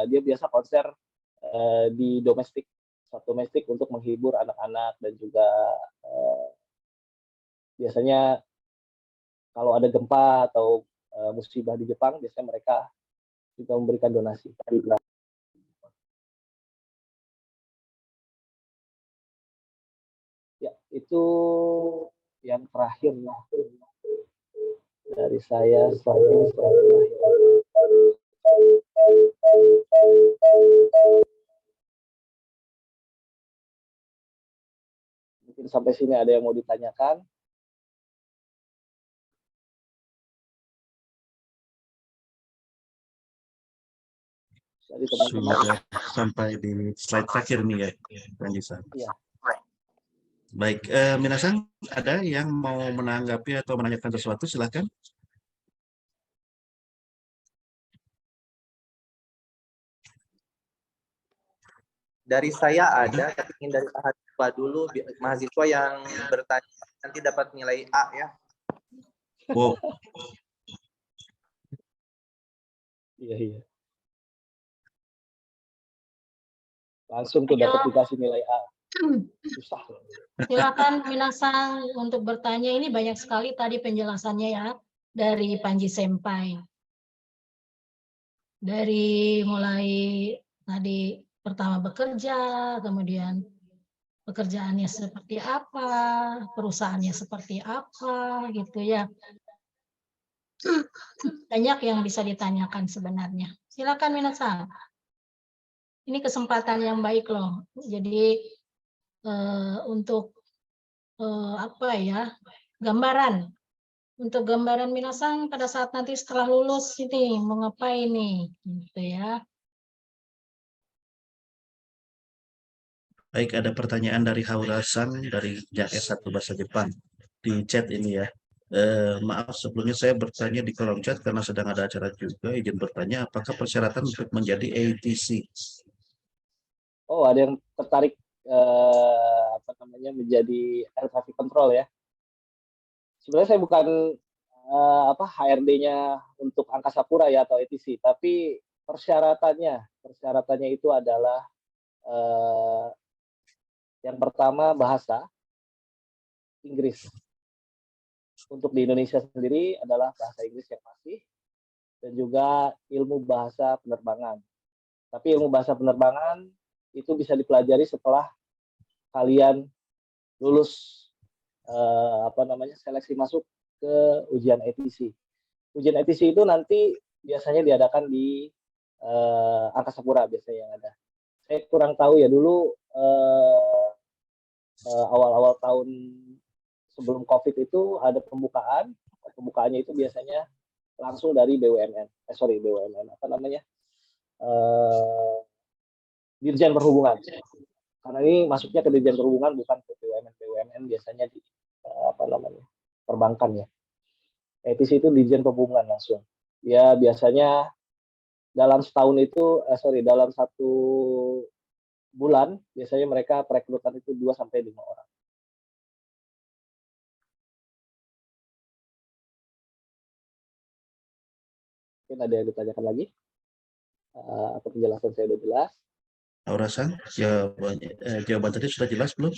[SPEAKER 2] Dia biasa konser di domestik, pesawat domestik untuk menghibur anak-anak dan juga biasanya kalau ada gempa atau musibah di Jepang, biasanya mereka juga memberikan donasi. Ya, itu yang terakhir dari saya. Mungkin sampai sini ada yang mau ditanyakan. Jadi teman-teman
[SPEAKER 1] Sudah sampai di slide terakhir nih ya, Panjisan.
[SPEAKER 2] ya.
[SPEAKER 1] Baik, Minasan, ada yang mau menanggapi atau menanyakan sesuatu, silakan.
[SPEAKER 5] Dari saya ada, tapi ingin dari mahasiswa dulu, mahasiswa yang bertanya nanti dapat nilai A ya.
[SPEAKER 1] Oh,
[SPEAKER 2] Iya. Langsung tuh dapat dikasih nilai A. Susah.
[SPEAKER 3] Silakan Minasang untuk bertanya. Ini banyak sekali tadi penjelasannya ya dari Panji Senpai. Dari mulai tadi pertama bekerja, kemudian pekerjaannya seperti apa, perusahaannya seperti apa, gitu ya. Banyak yang bisa ditanyakan sebenarnya. Silakan Minasang. Ini kesempatan yang baik loh. Jadi untuk apa ya, gambaran. Untuk gambaran Minasang pada saat nanti setelah lulus ini mau ngapain nih, gitu ya.
[SPEAKER 1] baik, ada pertanyaan dari Haura-san dari yang S1 Bahasa Jepang di chat ini ya. Maaf sebelumnya saya bertanya di kolom chat karena sedang ada acara juga, izin bertanya apakah persyaratan untuk menjadi ATC?
[SPEAKER 2] Oh, ada yang tertarik apa namanya menjadi air traffic control ya. Sebenarnya saya bukan HRD-nya untuk Angkasa Pura ya atau ETC, tapi persyaratannya itu adalah yang pertama bahasa Inggris. Untuk di Indonesia sendiri adalah bahasa Inggris yang fasih dan juga ilmu bahasa penerbangan. Tapi ilmu bahasa penerbangan itu bisa dipelajari setelah kalian lulus seleksi masuk ke ujian ETC. Ujian ETC itu nanti biasanya diadakan di Angkasa Pura biasanya yang ada. Saya kurang tahu ya, dulu awal-awal tahun sebelum COVID itu ada pembukaan. Pembukaannya itu biasanya langsung dari Dirjen Perhubungan. Karena ini masuknya ke Dirjen Perhubungan, bukan ke BUMN. BUMN biasanya di perbankan ya. ETC itu Dirjen Perhubungan langsung. Ya biasanya dalam setahun itu, dalam 1 bulan biasanya mereka perekrutan itu 2-5 orang. Mungkin ada yang ditanyakan lagi? Atau penjelasan saya sudah jelas?
[SPEAKER 1] Aurasan, jawaban tadi sudah jelas belum?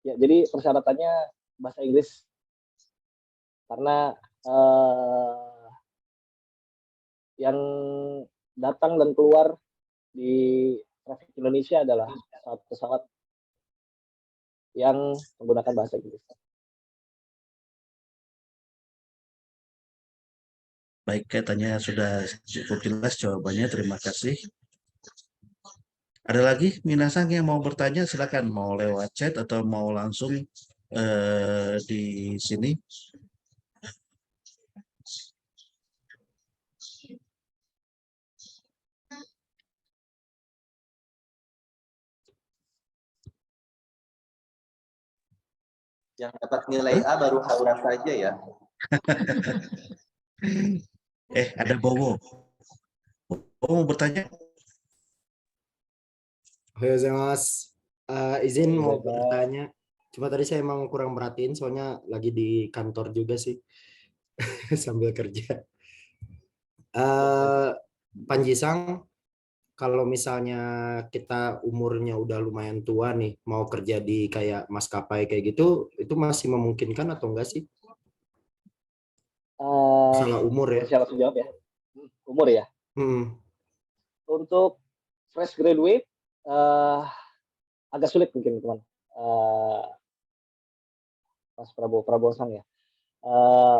[SPEAKER 2] Ya, jadi persyaratannya bahasa Inggris. Karena yang datang dan keluar di traffic Indonesia adalah pesawat yang menggunakan bahasa Inggris.
[SPEAKER 1] Baik, katanya sudah cukup jelas jawabannya. Terima kasih. Ada lagi minasang yang mau bertanya? Silakan, mau lewat chat atau mau langsung di sini.
[SPEAKER 5] Yang dapat nilai A baru Haura saja ya.
[SPEAKER 1] Ada Bowo. Bowo mau bertanya?
[SPEAKER 6] Mas, izin mau bertanya. Cuma tadi saya emang kurang merhatiin, soalnya lagi di kantor juga sih, sambil kerja. Panjisang, kalau misalnya kita umurnya udah lumayan tua nih, mau kerja di kayak maskapai kayak gitu, itu masih memungkinkan atau enggak sih? Masalah umur ya.
[SPEAKER 2] Saya langsung jawab ya. Umur ya. Untuk fresh graduate agak sulit mungkin teman. Mas Prabowo Sang ya.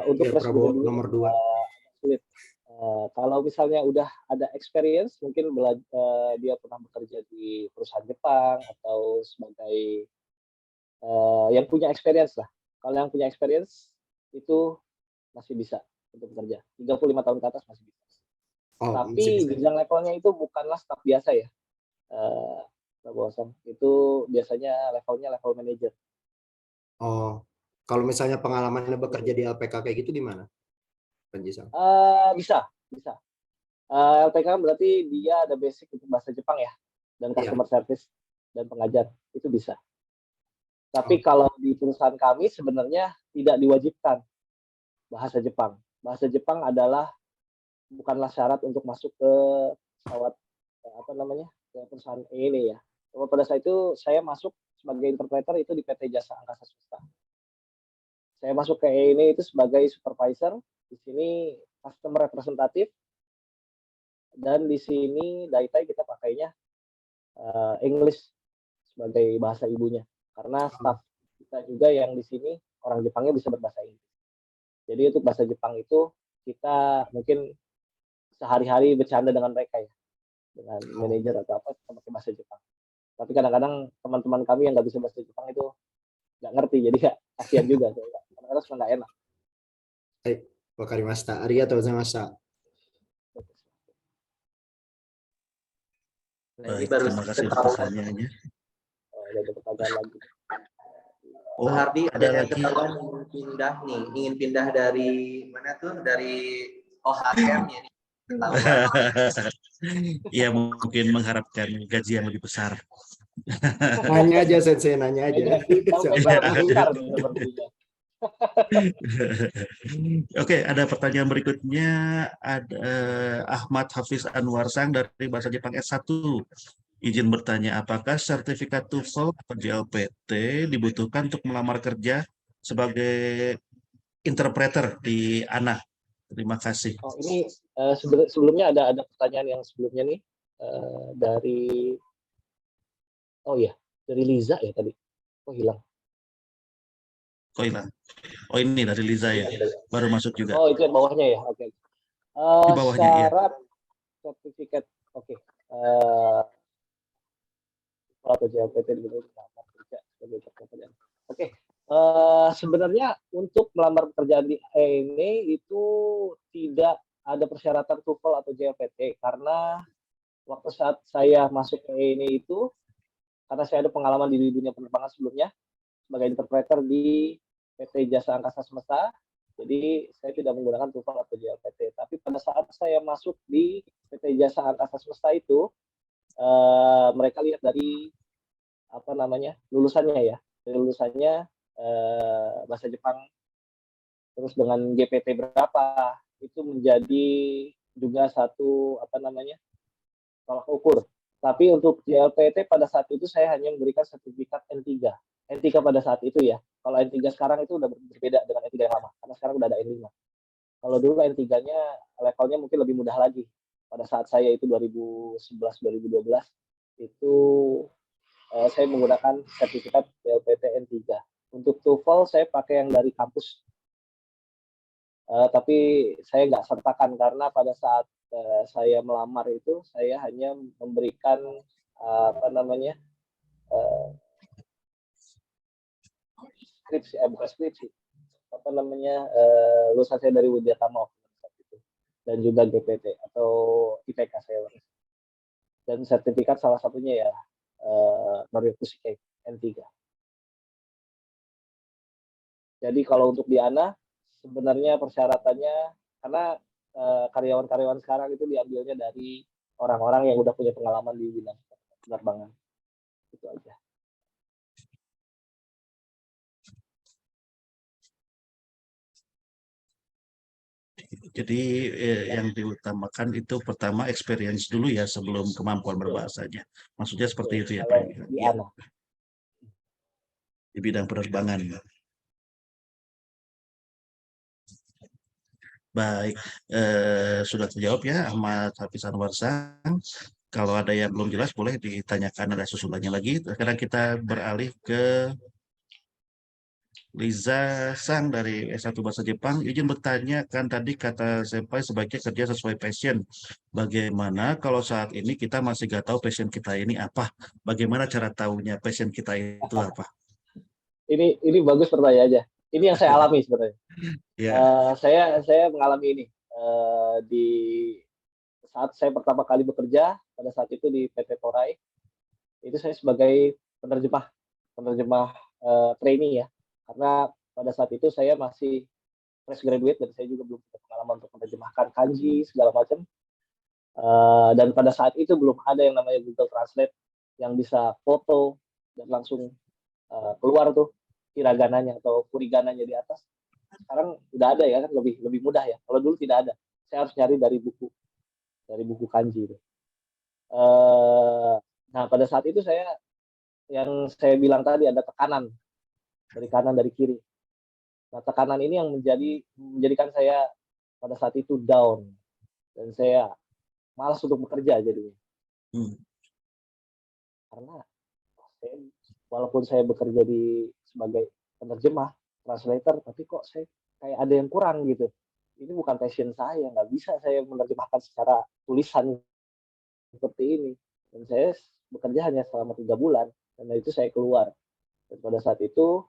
[SPEAKER 2] Untuk fresh graduate
[SPEAKER 6] nomor 2
[SPEAKER 2] sulit. Kalau misalnya udah ada experience, mungkin dia pernah bekerja di perusahaan Jepang atau sebagai yang punya experience lah. Kalau yang punya experience itu masih bisa untuk bekerja. 35 tahun ke atas masih bisa. Tapi jenjang levelnya itu bukanlah staf biasa ya. Itu biasanya levelnya level manager.
[SPEAKER 6] Kalau misalnya pengalamannya bekerja di LPK kayak gitu gimana?
[SPEAKER 2] Bisa. LPK berarti dia ada basic untuk bahasa Jepang ya, dan customer service dan pengajar, itu bisa. Tapi kalau di perusahaan kami sebenarnya tidak diwajibkan bahasa Jepang. Bahasa Jepang bukanlah syarat untuk masuk ke pesawat ke perusahaan ini ya. Pada saat itu saya masuk sebagai interpreter itu di PT Jasa Angkasa Swasta. Saya masuk ke ini itu sebagai supervisor. Di sini customer representatif, dan di sini Daitai kita pakainya English sebagai bahasa ibunya, karena staff kita juga yang di sini orang Jepangnya bisa berbahasa Inggris. Jadi untuk bahasa Jepang itu kita mungkin sehari-hari bercanda dengan mereka ya, dengan manajer atau apa, kita pakai bahasa Jepang. Tapi kadang-kadang teman-teman kami yang nggak bisa bahasa Jepang itu nggak ngerti, jadi kasihan juga. Kadang-kadang suka nggak enak.
[SPEAKER 6] Wakarimashita. Arigatou gozaimashita.
[SPEAKER 1] Baik, terima kasih pertanyaannya.
[SPEAKER 2] Ada pertanyaan lagi.
[SPEAKER 5] Pak Hardi,
[SPEAKER 1] ada
[SPEAKER 5] yang
[SPEAKER 1] lagi.
[SPEAKER 5] ketahuan ingin pindah dari mana tuh? Dari OHM-nya nih.
[SPEAKER 1] Ya, mungkin mengharapkan gaji yang lebih besar.
[SPEAKER 6] Nanya aja Sensei, nanya aja.
[SPEAKER 1] Oke, ada pertanyaan berikutnya. Ada Ahmad Hafiz Anwar Sang dari Bahasa Jepang S1. Izin bertanya, apakah sertifikat TOEFL atau JLPT dibutuhkan untuk melamar kerja sebagai interpreter di ANA? Terima kasih.
[SPEAKER 2] Oh, ini sebelumnya ada pertanyaan yang sebelumnya nih dari oh ya dari Liza ya tadi. Oh hilang.
[SPEAKER 1] Kok hilang? Oh ini dari Liza ya, baru masuk juga.
[SPEAKER 2] Oh itu yang bawahnya ya. Oke.
[SPEAKER 1] Di bawahnya ya.
[SPEAKER 2] Syarat sertifikat. Oke. Atau JLPT dibutuhkan melamar kerja sebagai interpreter. Oke. Sebenarnya untuk melamar pekerjaan di ini itu tidak ada persyaratan TOEFL atau JLPT karena waktu saat saya masuk ke ini itu karena saya ada pengalaman di dunia penerbangan sebelumnya sebagai interpreter di PT Jasa Angkasa Semesta, jadi saya tidak menggunakan TOEFL atau JLPT. Tapi pada saat saya masuk di PT Jasa Angkasa Semesta itu, mereka lihat dari apa namanya lulusannya ya, dari lulusannya bahasa Jepang, terus dengan GPT berapa itu menjadi juga satu apa namanya tolak ukur. Tapi untuk JLPT pada saat itu saya hanya memberikan sertifikat N3. N3 pada saat itu ya. Kalau N3 sekarang itu udah berbeda dengan N3 yang lama. Karena sekarang udah ada N5. Kalau dulu N3-nya levelnya mungkin lebih mudah lagi. Pada saat saya itu 2011-2012 itu saya menggunakan sertifikat JLPT N3. Untuk TOEFL saya pakai yang dari kampus. Tapi saya nggak sertakan karena pada saat saya melamar itu saya hanya memberikan apa namanya skripsi bukan skripsi apa namanya lulusan saya dari Widya Tama dan juga GPT atau IPK saya dan sertifikat salah satunya ya Noryokusike N3. Jadi kalau untuk di ANA sebenarnya persyaratannya karena karyawan-karyawan sekarang itu diambilnya dari orang-orang yang udah punya pengalaman di bidang penerbangan. Itu aja.
[SPEAKER 1] Jadi yang diutamakan itu pertama experience dulu ya sebelum kemampuan berbahasanya. Maksudnya seperti itu ya Pak?
[SPEAKER 2] Di
[SPEAKER 1] Ya,
[SPEAKER 2] ANA.
[SPEAKER 1] di bidang penerbangan. Baik, sudah terjawab ya Ahmad Hafiz Anwar Sang. Kalau ada yang belum jelas boleh ditanyakan, ada susulannya lagi. Sekarang kita beralih ke Liza Sang dari S1 Bahasa Jepang. Izin bertanya, kan tadi kata Senpai sebaiknya kerja sesuai passion. Bagaimana kalau saat ini kita masih gak tahu passion kita ini apa? Bagaimana cara tahunya passion kita itu apa?
[SPEAKER 2] Ini bagus pertanyaannya. Ini yang saya alami sebenarnya.
[SPEAKER 1] Ya.
[SPEAKER 2] Saya mengalami ini di saat saya pertama kali bekerja pada saat itu di PT Toray. Itu saya sebagai penerjemah trainee ya. Karena pada saat itu saya masih fresh graduate dan saya juga belum punya pengalaman untuk menerjemahkan kanji segala macam. Dan pada saat itu belum ada yang namanya Google Translate yang bisa foto dan langsung keluar tuh hiragananya atau furigananya di atas. Sekarang udah ada ya kan lebih mudah ya. Kalau dulu tidak ada, saya harus nyari dari buku kanji itu. Nah pada saat itu yang saya bilang tadi ada tekanan dari kanan dari kiri. Nah tekanan ini yang menjadikan saya pada saat itu down dan saya malas untuk bekerja jadinya. Karena walaupun saya bekerja sebagai penerjemah, translator, tapi kok saya kayak ada yang kurang gitu. Ini bukan passion saya, nggak bisa saya menerjemahkan secara tulisan seperti ini. Dan saya bekerja hanya selama 3 bulan, dan itu saya keluar. Dan pada saat itu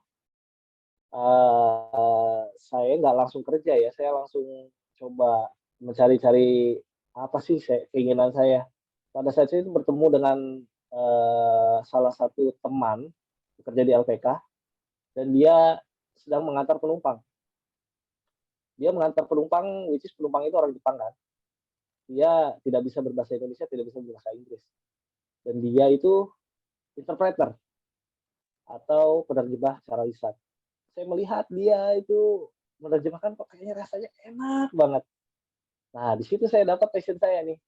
[SPEAKER 2] saya nggak langsung kerja ya, saya langsung coba mencari-cari apa sih keinginan saya. Pada saat itu bertemu dengan salah satu teman bekerja di LPK dan dia sedang mengantar penumpang. Dia mengantar penumpang, which is penumpang itu orang Jepang kan. Dia tidak bisa berbahasa Indonesia, tidak bisa berbahasa Inggris. Dan dia itu interpreter atau penerjemah secara lisan. saya melihat dia itu menerjemahkan kok kayaknya rasanya enak banget. Nah, di situ saya dapat passion saya nih.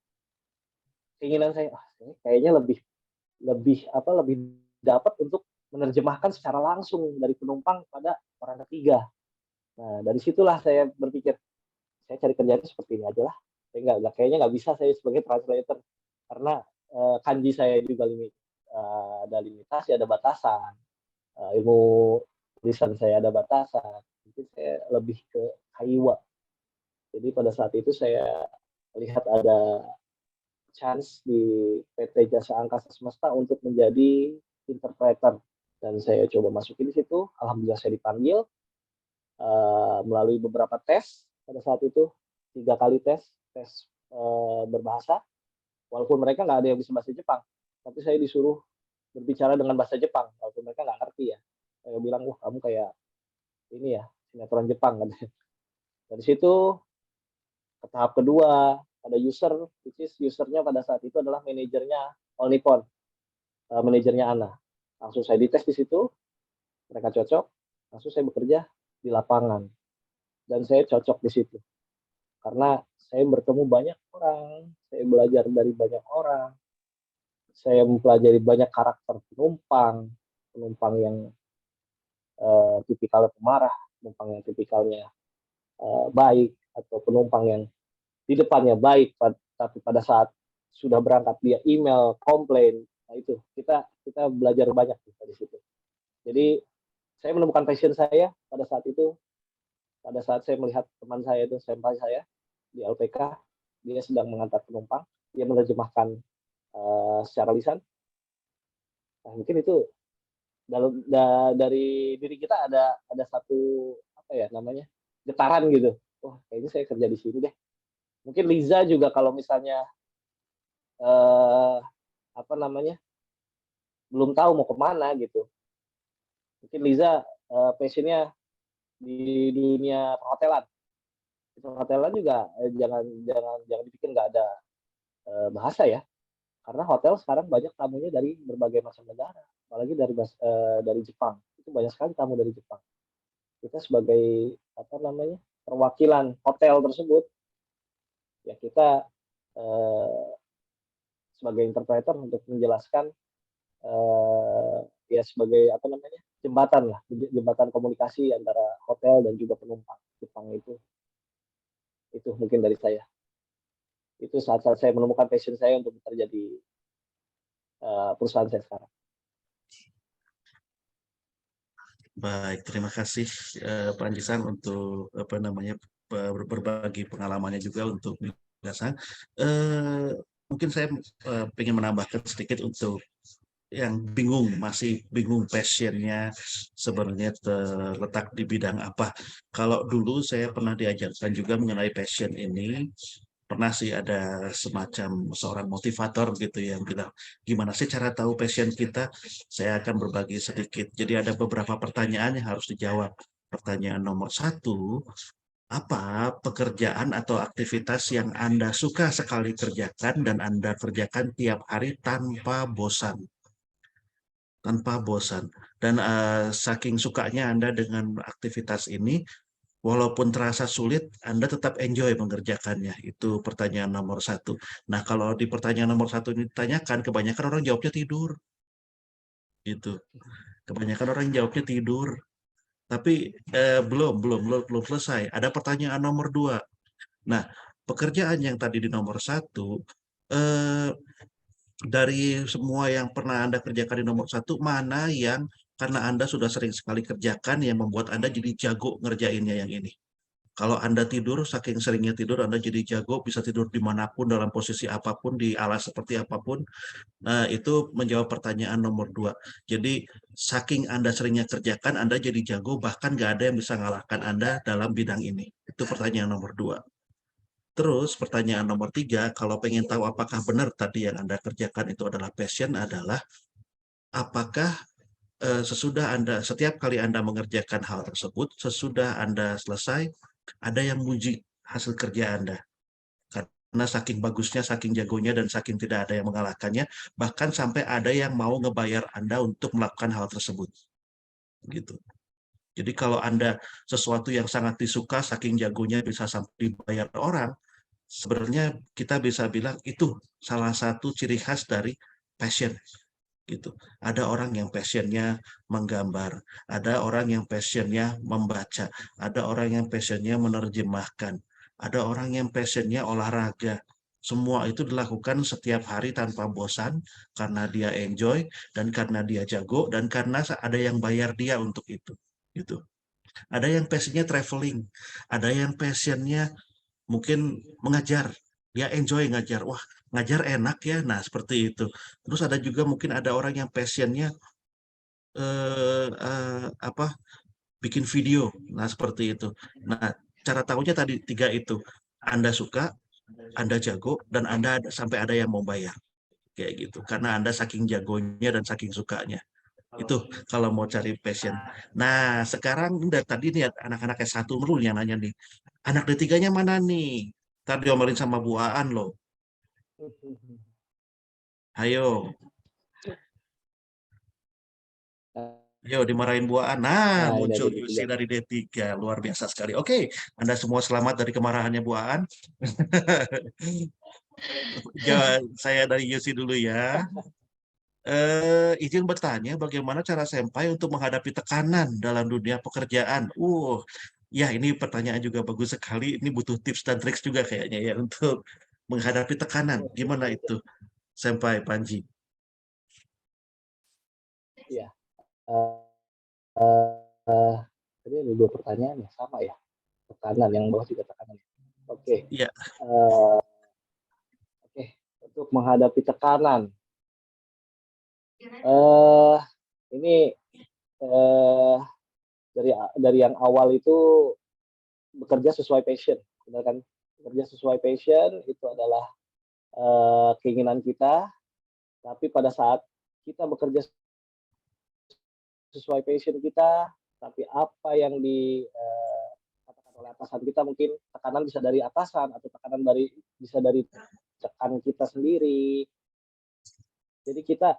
[SPEAKER 2] Keinginan saya, ini kayaknya lebih dapat untuk menerjemahkan secara langsung dari penumpang pada orang ketiga. Nah, dari situlah saya berpikir, saya cari kerjaan seperti ini aja lah. Saya kayaknya nggak bisa saya sebagai translator karena kanji saya juga ada limitasi, ada batasan. Ilmu tulisan saya ada batasan. Jadi saya lebih ke Kaiwa. Jadi pada saat itu saya lihat ada chance di PT Jasa Angkasa Semesta untuk menjadi interpreter, dan saya coba masukin di situ. Alhamdulillah saya dipanggil melalui beberapa tes pada saat itu, 3 kali tes berbahasa. Walaupun mereka nggak ada yang bisa bahasa Jepang, tapi saya disuruh berbicara dengan bahasa Jepang walaupun mereka nggak ngerti ya. Saya bilang, wah kamu kayak ini ya, sinetron Jepang kan. Dari situ ke tahap kedua, ada user, which is usernya pada saat itu adalah manajernya All Nippon, manajernya Ana. Langsung saya dites di situ, mereka cocok, langsung saya bekerja di lapangan. Dan saya cocok di situ. Karena saya bertemu banyak orang, saya belajar dari banyak orang, saya mempelajari banyak karakter penumpang yang tipikalnya pemarah, penumpang yang tipikalnya baik, atau penumpang yang di depannya baik, tapi pada saat sudah berangkat dia email, komplain. Nah itu kita belajar banyak dari situ. Jadi saya menemukan passion saya pada saat itu. Pada saat saya melihat teman saya itu, senpai saya di LPK, dia sedang mengantar penumpang, dia menerjemahkan secara lisan. Nah, mungkin itu dari diri kita ada satu getaran gitu. Wah, kayaknya saya kerja di sini deh. Mungkin Liza juga kalau misalnya belum tahu mau kemana gitu. Mungkin Liza passionnya di dunia perhotelan. Di perhotelan juga jangan dipikir nggak ada bahasa ya. Karena hotel sekarang banyak tamunya dari berbagai macam negara, apalagi dari Jepang. Itu banyak sekali tamu dari Jepang. Kita sebagai perwakilan hotel tersebut, ya kita sebagai interpreter untuk menjelaskan ya sebagai jembatan komunikasi antara hotel dan juga penumpang Jepang itu mungkin dari saya. Itu saat-saat saya menemukan passion saya untuk bekerja di perusahaan saya sekarang.
[SPEAKER 1] Baik, terima kasih Pak Anjisan untuk berbagi pengalamannya juga untuk penjelasan. Mungkin saya ingin menambahkan sedikit untuk yang masih bingung passionnya sebenarnya terletak di bidang apa. Kalau dulu saya pernah diajarkan juga mengenai passion ini, pernah sih ada semacam seorang motivator gitu yang bilang, gimana sih cara tahu passion kita? Saya akan berbagi sedikit. Jadi ada beberapa pertanyaan yang harus dijawab. Pertanyaan nomor 1, apa pekerjaan atau aktivitas yang Anda suka sekali kerjakan dan Anda kerjakan tiap hari tanpa bosan? Tanpa bosan. Dan saking sukanya Anda dengan aktivitas ini, walaupun terasa sulit, Anda tetap enjoy mengerjakannya. Itu pertanyaan nomor 1. Nah, kalau di pertanyaan nomor 1 ini ditanyakan, kebanyakan orang jawabnya tidur. Gitu. Kebanyakan orang jawabnya tidur. Tapi belum selesai. Ada pertanyaan nomor 2. Nah, pekerjaan yang tadi di nomor 1, dari semua yang pernah Anda kerjakan di nomor 1, mana yang karena Anda sudah sering sekali kerjakan yang membuat Anda jadi jago ngerjainnya yang ini? Kalau Anda tidur, saking seringnya tidur, Anda jadi jago, bisa tidur dimanapun, dalam posisi apapun, di alas seperti apapun. Nah, itu menjawab pertanyaan nomor 2. Jadi, saking Anda seringnya kerjakan, Anda jadi jago, bahkan nggak ada yang bisa ngalahkan Anda dalam bidang ini. Itu pertanyaan nomor 2. Terus pertanyaan nomor 3, kalau pengen tahu apakah benar tadi yang Anda kerjakan itu adalah passion, adalah apakah setiap kali Anda mengerjakan hal tersebut, sesudah Anda selesai, ada yang muji hasil kerja Anda. Karena saking bagusnya, saking jagonya, dan saking tidak ada yang mengalahkannya, bahkan sampai ada yang mau ngebayar Anda untuk melakukan hal tersebut. Gitu. Jadi kalau Anda sesuatu yang sangat disuka, saking jagonya bisa sampai dibayar orang, sebenarnya kita bisa bilang itu salah satu ciri khas dari passion gitu. Ada orang yang passionnya menggambar, ada orang yang passionnya membaca, ada orang yang passionnya menerjemahkan, ada orang yang passionnya olahraga. Semua itu dilakukan setiap hari tanpa bosan karena dia enjoy dan karena dia jago dan karena ada yang bayar dia untuk itu. Gitu. Ada yang passionnya traveling, ada yang passionnya mungkin mengajar, dia enjoy ngajar, wah ngajar enak ya, nah seperti itu. Terus ada juga mungkin ada orang yang passionnya apa bikin video, nah seperti itu. Nah cara tahunya tadi tiga itu, Anda suka, Anda jago, dan Anda sampai ada yang mau bayar kayak gitu, karena Anda saking jagonya dan saking sukanya. Itu kalau mau cari passion. Nah, sekarang udah tadi nih anak-anak S1 dulu yang nanya nih. Anak D3-nya mana nih? Ntar diomelin sama Bu Aan loh. Ayo, ayo dimarahin Bu Aan. Nah,
[SPEAKER 2] Nah, ini ada
[SPEAKER 1] muncul
[SPEAKER 2] di
[SPEAKER 1] Yusi
[SPEAKER 2] tiga.
[SPEAKER 1] dari D3. Luar biasa sekali. Oke, Anda semua selamat dari kemarahannya Bu Aan. Saya dari Yusi dulu ya. Izin bertanya bagaimana cara Senpai untuk menghadapi tekanan dalam dunia pekerjaan. Ya ini pertanyaan juga bagus sekali. Ini butuh tips dan trik juga kayaknya ya untuk menghadapi tekanan. Gimana itu, Senpai Panji?
[SPEAKER 2] Ya. Tadi ada dua pertanyaan ya, sama ya. Tekanan yang bawah juga tekanan. Oke.
[SPEAKER 1] Ya,
[SPEAKER 2] Oke. Untuk menghadapi tekanan. Ini dari yang awal itu bekerja sesuai passion, benar kan? Bekerja sesuai passion itu adalah keinginan kita, tapi pada saat kita bekerja sesuai passion kita, tapi apa yang dikatakan oleh atasan kita, mungkin tekanan bisa dari atasan atau tekanan bisa dari tekan kita sendiri. Jadi kita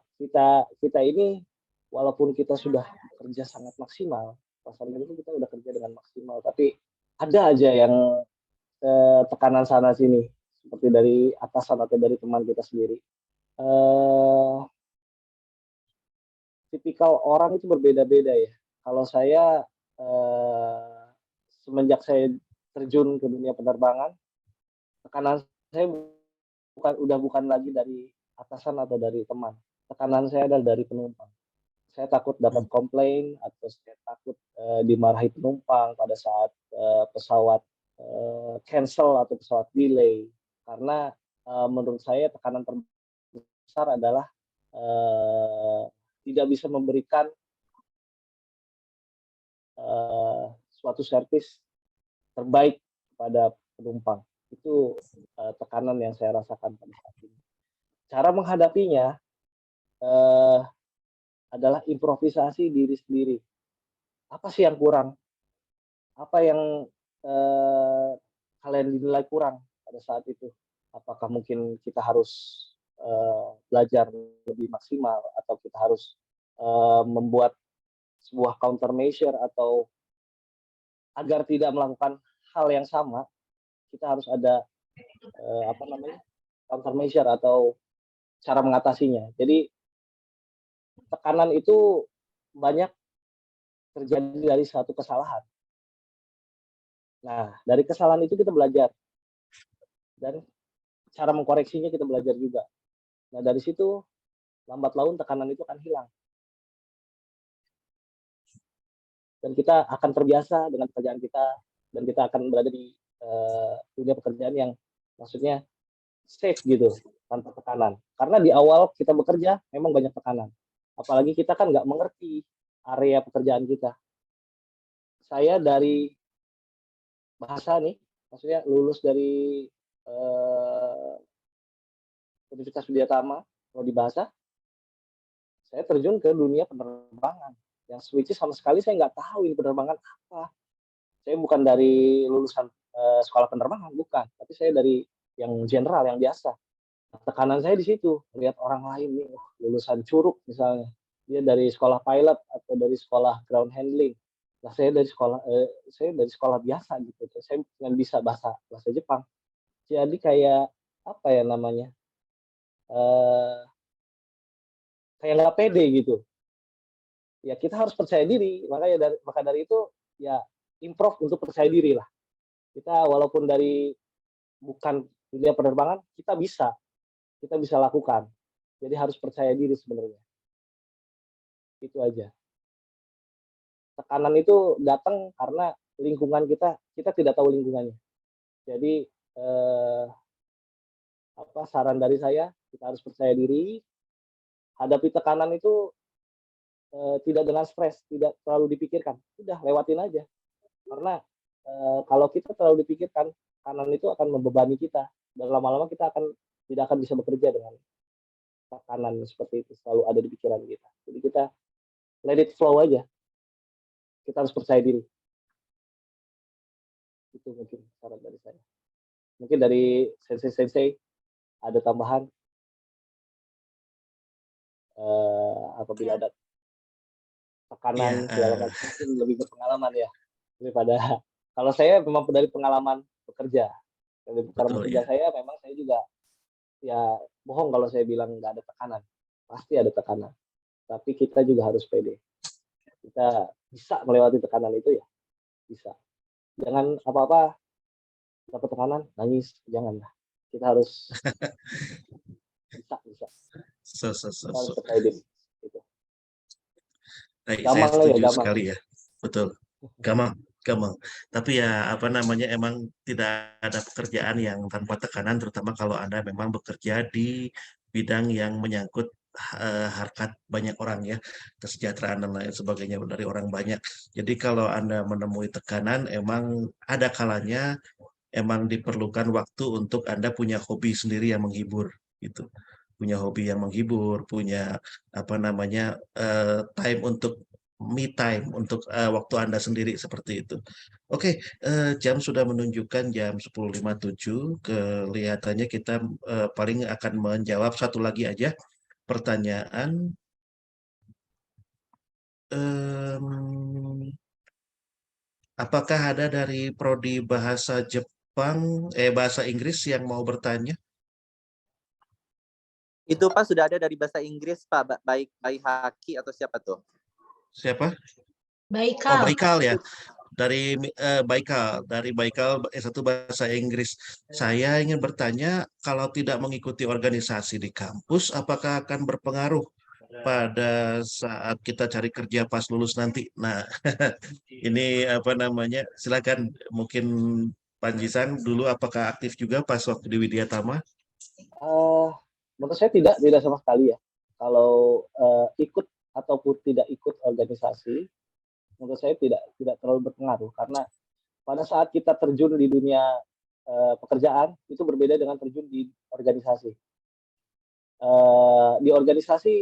[SPEAKER 2] ini walaupun kita sudah kerja sangat maksimal, pasalnya itu kita udah kerja dengan maksimal, tapi ada aja yang tekanan sana sini seperti dari atasan atau dari teman kita sendiri. Tipikal orang itu berbeda-beda ya. Kalau saya semenjak saya terjun ke dunia penerbangan, tekanan saya bukan lagi dari atasan atau dari teman. Tekanan saya adalah dari penumpang. Saya takut dapat komplain atau saya takut dimarahi penumpang pada saat pesawat cancel atau pesawat delay. Karena menurut saya tekanan terbesar adalah tidak bisa memberikan suatu servis terbaik kepada penumpang. Itu tekanan yang saya rasakan pada saat ini. Cara menghadapinya adalah improvisasi diri sendiri. Apa sih yang kurang? Apa yang kalian dinilai kurang pada saat itu? Apakah mungkin kita harus belajar lebih maksimal atau kita harus membuat sebuah countermeasure atau agar tidak melakukan hal yang sama, kita harus ada countermeasure atau cara mengatasinya. Jadi tekanan itu banyak terjadi dari satu kesalahan. Nah, dari kesalahan itu kita belajar dan cara mengkoreksinya kita belajar juga. Nah, dari situ lambat laun tekanan itu akan hilang. Dan kita akan terbiasa dengan pekerjaan kita dan kita akan berada di dunia pekerjaan yang maksudnya safe gitu, tanpa tekanan. Karena di awal kita bekerja memang banyak tekanan. Apalagi kita kan nggak mengerti area pekerjaan kita. Saya dari bahasa nih, maksudnya lulus dari Universitas Widyatama, prodi bahasa, saya terjun ke dunia penerbangan. Yang switch sama sekali saya nggak tahu ini penerbangan apa. Saya bukan dari lulusan sekolah penerbangan, bukan. Tapi saya dari yang general, yang biasa. Tekanan saya di situ, lihat orang lain nih, lulusan Curug misalnya, dia dari sekolah pilot atau dari sekolah ground handling, Lah saya dari sekolah biasa gitu. Saya nggak bisa bahasa Jepang. Jadi kayak apa ya namanya? eh Kayak nggak pede gitu. Ya kita harus percaya diri. Maka dari itu ya improve untuk percaya diri lah. Kita walaupun dari bukan dunia penerbangan, kita bisa lakukan. Jadi harus percaya diri sebenarnya. Itu aja. Tekanan itu datang karena lingkungan kita tidak tahu lingkungannya. Jadi saran dari saya, kita harus percaya diri, hadapi tekanan itu tidak dengan stres, tidak terlalu dipikirkan. Udah lewatin aja. Karena kalau kita terlalu dipikirkan, tekanan itu akan membebani kita dan lama-lama kita tidak akan bisa bekerja dengan tekanan seperti itu selalu ada di pikiran kita. Jadi kita let it flow aja. Kita harus percaya diri. Itu mungkin saran dari saya. Mungkin dari sensei ada tambahan apabila ada tekanan segala macam, mungkin lebih berpengalaman ya daripada kalau saya memang dari pengalaman bekerja. Dari pengalaman bekerja saya memang saya juga ya bohong kalau saya bilang nggak ada tekanan. Pasti ada tekanan. Tapi kita juga harus pede. Kita bisa melewati tekanan itu ya. Bisa. Jangan apa-apa dapat tekanan nangis, janganlah. Kita harus bisa. Kita harus percaya diri. Gitu.
[SPEAKER 1] Saya setuju sekali ya. Betul. Gampang. Tapi ya emang tidak ada pekerjaan yang tanpa tekanan, terutama kalau Anda memang bekerja di bidang yang menyangkut harkat banyak orang ya, kesejahteraan dan lain sebagainya dari orang banyak. Jadi kalau Anda menemui tekanan, emang ada kalanya emang diperlukan waktu untuk Anda punya hobi sendiri yang menghibur gitu. Punya hobi yang menghibur, punya time untuk me time untuk waktu Anda sendiri seperti itu. Oke, jam sudah menunjukkan jam 10.57. Kelihatannya kita paling akan menjawab satu lagi aja pertanyaan. Apakah ada dari prodi bahasa bahasa Inggris yang mau bertanya?
[SPEAKER 5] Itu Pak sudah ada dari bahasa Inggris Pak, baik Haki atau siapa tuh?
[SPEAKER 1] Siapa?
[SPEAKER 3] Baikal.
[SPEAKER 1] Oh, Baikal ya. Dari Baikal S1 bahasa Inggris. Saya ingin bertanya, kalau tidak mengikuti organisasi di kampus, apakah akan berpengaruh pada saat kita cari kerja pas lulus nanti? Nah, ini silakan mungkin Panjisan dulu, apakah aktif juga pas waktu di Widyatama?
[SPEAKER 2] Menurut saya tidak sama sekali ya. Kalau ikut ataupun tidak ikut organisasi, menurut saya tidak terlalu berpengaruh karena pada saat kita terjun di dunia pekerjaan itu berbeda dengan terjun di organisasi. Di organisasi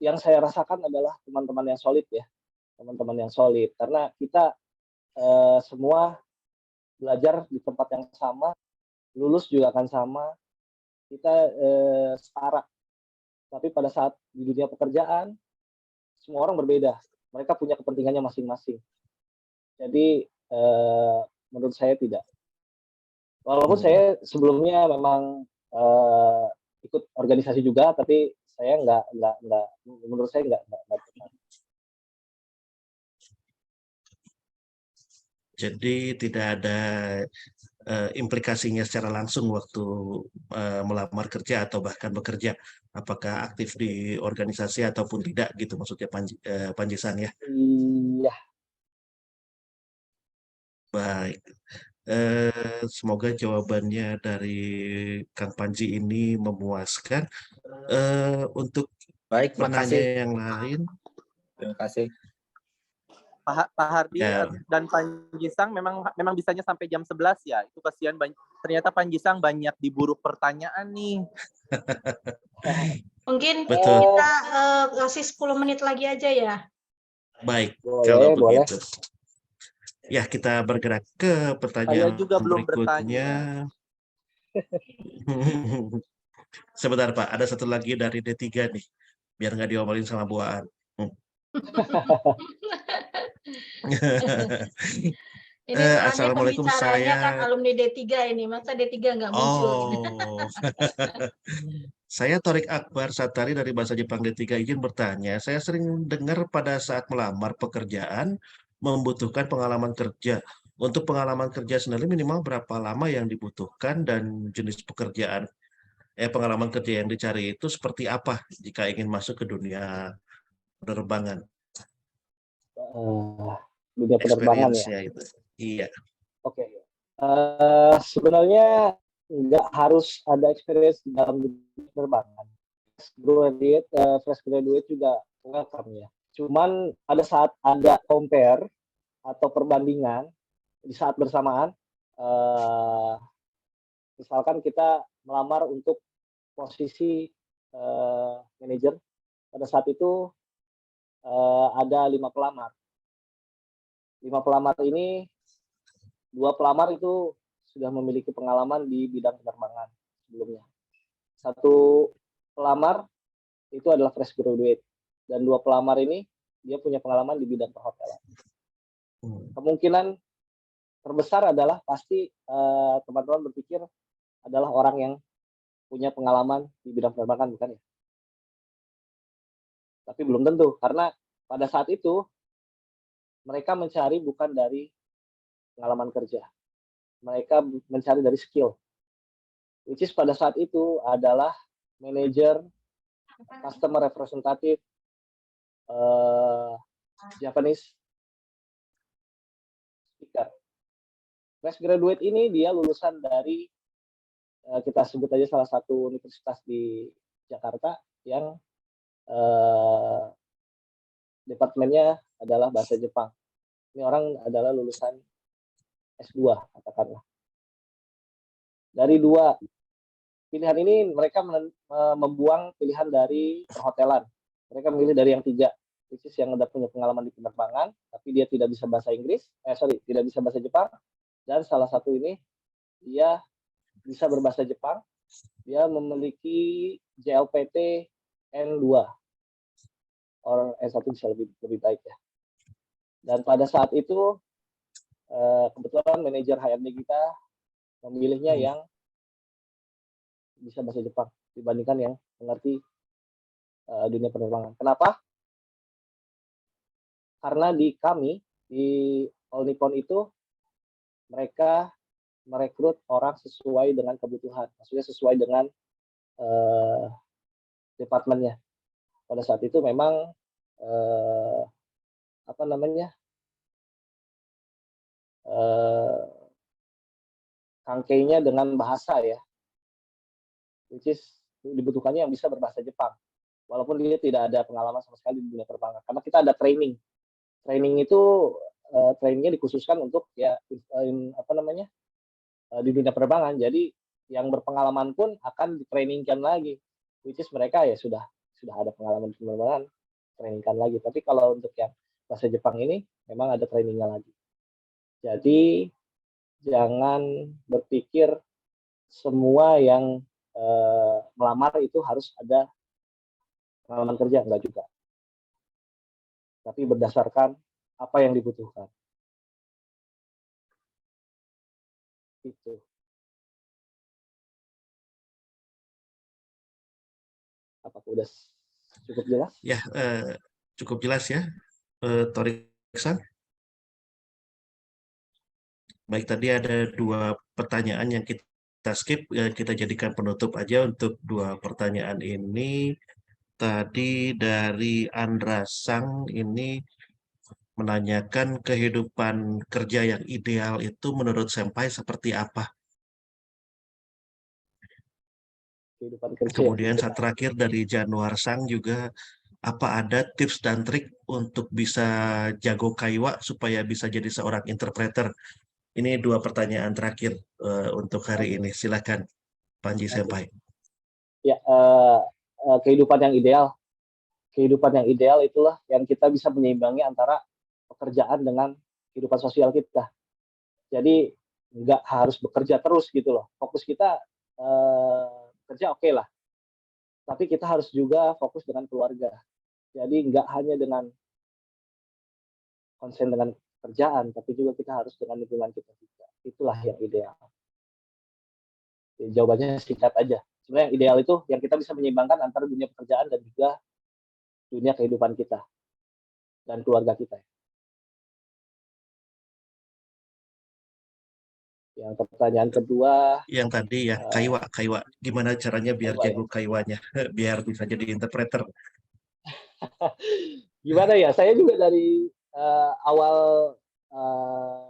[SPEAKER 2] yang saya rasakan adalah teman-teman yang solid ya, karena kita semua belajar di tempat yang sama, lulus juga akan sama, kita setara. Tapi pada saat di dunia pekerjaan semua orang berbeda. Mereka punya kepentingannya masing-masing. Jadi menurut saya tidak. Walaupun saya sebelumnya memang ikut organisasi juga, tapi saya menurut saya nggak.
[SPEAKER 1] Jadi tidak ada implikasinya secara langsung waktu melamar kerja atau bahkan bekerja, apakah aktif di organisasi ataupun tidak gitu maksudnya Panjisan ya?
[SPEAKER 2] Iya.
[SPEAKER 1] Baik. Semoga jawabannya dari Kang Panji ini memuaskan. Untuk
[SPEAKER 5] baik,
[SPEAKER 1] pertanyaan yang lain.
[SPEAKER 5] Terima kasih. Pak Hardi dan Panjisang memang bisanya sampai jam 11 ya. Itu kasihan, ternyata Panjisang banyak diburu pertanyaan nih.
[SPEAKER 3] Mungkin
[SPEAKER 1] betul.
[SPEAKER 3] Kita kasih 10 menit lagi aja ya.
[SPEAKER 1] Baik, kalau begitu. Ya, kita bergerak ke pertanyaan
[SPEAKER 5] juga belum
[SPEAKER 1] berikutnya. Sebentar Pak, ada satu lagi dari D3 nih, biar nggak diomelin sama buaan.
[SPEAKER 3] Ini soalnya
[SPEAKER 1] Assalamualaikum,
[SPEAKER 3] pembicaranya kan
[SPEAKER 1] saya
[SPEAKER 3] alumni D3 ini, masa D3 nggak muncul?
[SPEAKER 1] oh saya Torik Akbar Satari dari Bahasa Jepang D3, izin bertanya. Saya sering dengar pada saat melamar pekerjaan membutuhkan pengalaman kerja. Untuk pengalaman kerja sendiri minimal berapa lama yang dibutuhkan dan jenis pekerjaan pengalaman kerja yang dicari itu seperti apa jika ingin masuk ke dunia penerbangan,
[SPEAKER 2] Eh, dunia penerbangan ya.
[SPEAKER 1] experience-nya itu. Iya.
[SPEAKER 2] Oke. Sebenarnya nggak harus ada experience di dalam dunia penerbangan. Fresh graduate juga welcome ya. Cuman pada saat ada compare atau perbandingan di saat bersamaan, misalkan kita melamar untuk posisi manajer, pada saat itu ada 5 pelamar. 5 pelamar ini, 2 pelamar itu sudah memiliki pengalaman di bidang penerbangan sebelumnya. 1 pelamar itu adalah fresh graduate, dan 2 pelamar ini dia punya pengalaman di bidang perhotelan. Kemungkinan terbesar adalah pasti teman-teman berpikir adalah orang yang punya pengalaman di bidang penerbangan, bukan ya? Tapi belum tentu, karena pada saat itu mereka mencari bukan dari pengalaman kerja, mereka mencari dari skill, which is pada saat itu adalah manager, customer representative, Japanese speaker. Fresh graduate ini dia lulusan dari kita sebut aja salah satu universitas di Jakarta yang departemennya adalah bahasa Jepang. Ini orang adalah lulusan S2 katakanlah. Dari 2 pilihan ini mereka membuang pilihan dari perhotelan. Mereka memilih dari yang 3, which is yang udah punya pengalaman di penerbangan, tapi dia tidak bisa bahasa Inggris, tidak bisa bahasa Jepang, dan salah satu ini dia bisa berbahasa Jepang, dia memiliki JLPT N2, orang S1 bisa lebih baik ya. Dan pada saat itu kebetulan manajer HRD kita memilihnya yang bisa bahasa Jepang dibandingkan yang mengerti dunia penerbangan. Kenapa? Karena di kami, di All Nippon itu, mereka merekrut orang sesuai dengan kebutuhan, maksudnya sesuai dengan departemennya. Pada saat itu memang kangkainya dengan bahasa ya, which is dibutuhkannya yang bisa berbahasa Jepang, walaupun dia tidak ada pengalaman sama sekali di dunia penerbangan. Karena kita ada training itu trainingnya dikhususkan untuk ya di dunia penerbangan. Jadi yang berpengalaman pun akan ditrainingkan lagi, which is mereka ya sudah ada pengalaman di penerbangan, trainingkan lagi. Tapi kalau untuk yang bahasa Jepang ini memang ada trainingnya lagi. Jadi jangan berpikir semua yang melamar itu harus ada pengalaman kerja, enggak juga. Tapi berdasarkan apa yang dibutuhkan. Itu. Apakah sudah cukup jelas?
[SPEAKER 1] Ya, cukup jelas ya, Torik-san. Baik, tadi ada 2 pertanyaan yang kita skip, kita jadikan penutup aja untuk 2 pertanyaan ini. Tadi dari Andra Sang ini menanyakan kehidupan kerja yang ideal itu menurut Senpai seperti apa?
[SPEAKER 2] Kehidupan kerja.
[SPEAKER 1] Kemudian saat terakhir dari Januar Sang juga, apa ada tips dan trik untuk bisa jago kaiwa supaya bisa jadi seorang interpreter? Ini 2 pertanyaan terakhir untuk hari ini. Silakan, Panji Senpai.
[SPEAKER 2] Ya, kehidupan yang ideal. Kehidupan yang ideal itulah yang kita bisa menyeimbangi antara pekerjaan dengan kehidupan sosial kita. Jadi nggak harus bekerja terus gitu loh. Fokus kita kerja oke lah. Tapi kita harus juga fokus dengan keluarga. Jadi nggak hanya dengan konsen dengan kerjaan, tapi juga kita harus dengan lingkungan kita juga. Itulah yang ideal. Jawabannya singkat aja. Sebenarnya yang ideal itu yang kita bisa menyeimbangkan antara dunia pekerjaan dan juga dunia kehidupan kita dan keluarga kita. Yang pertanyaan kedua,
[SPEAKER 1] Yang tadi ya, kaiwa. Gimana caranya biar
[SPEAKER 2] kaiwa ya.
[SPEAKER 1] jago kaiwanya, biar bisa jadi interpreter.
[SPEAKER 2] Gimana ya? Saya juga dari awal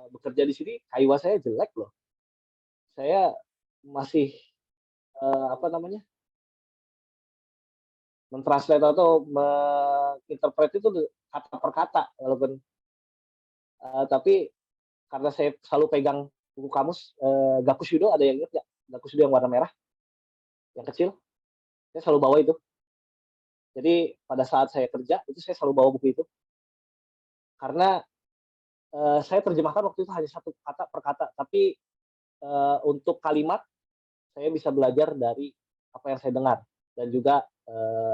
[SPEAKER 2] bekerja di sini, kaiwa saya jelek loh. Saya masih mentranslate atau menginterpret itu kata per kata, walaupun tapi karena saya selalu pegang buku kamus Gakushudo, ada yang ingat nggak? Gakushudo yang warna merah, yang kecil, saya selalu bawa itu. Jadi pada saat saya kerja itu saya selalu bawa buku itu, karena saya terjemahkan waktu itu hanya satu kata per kata, tapi untuk kalimat saya bisa belajar dari apa yang saya dengar dan juga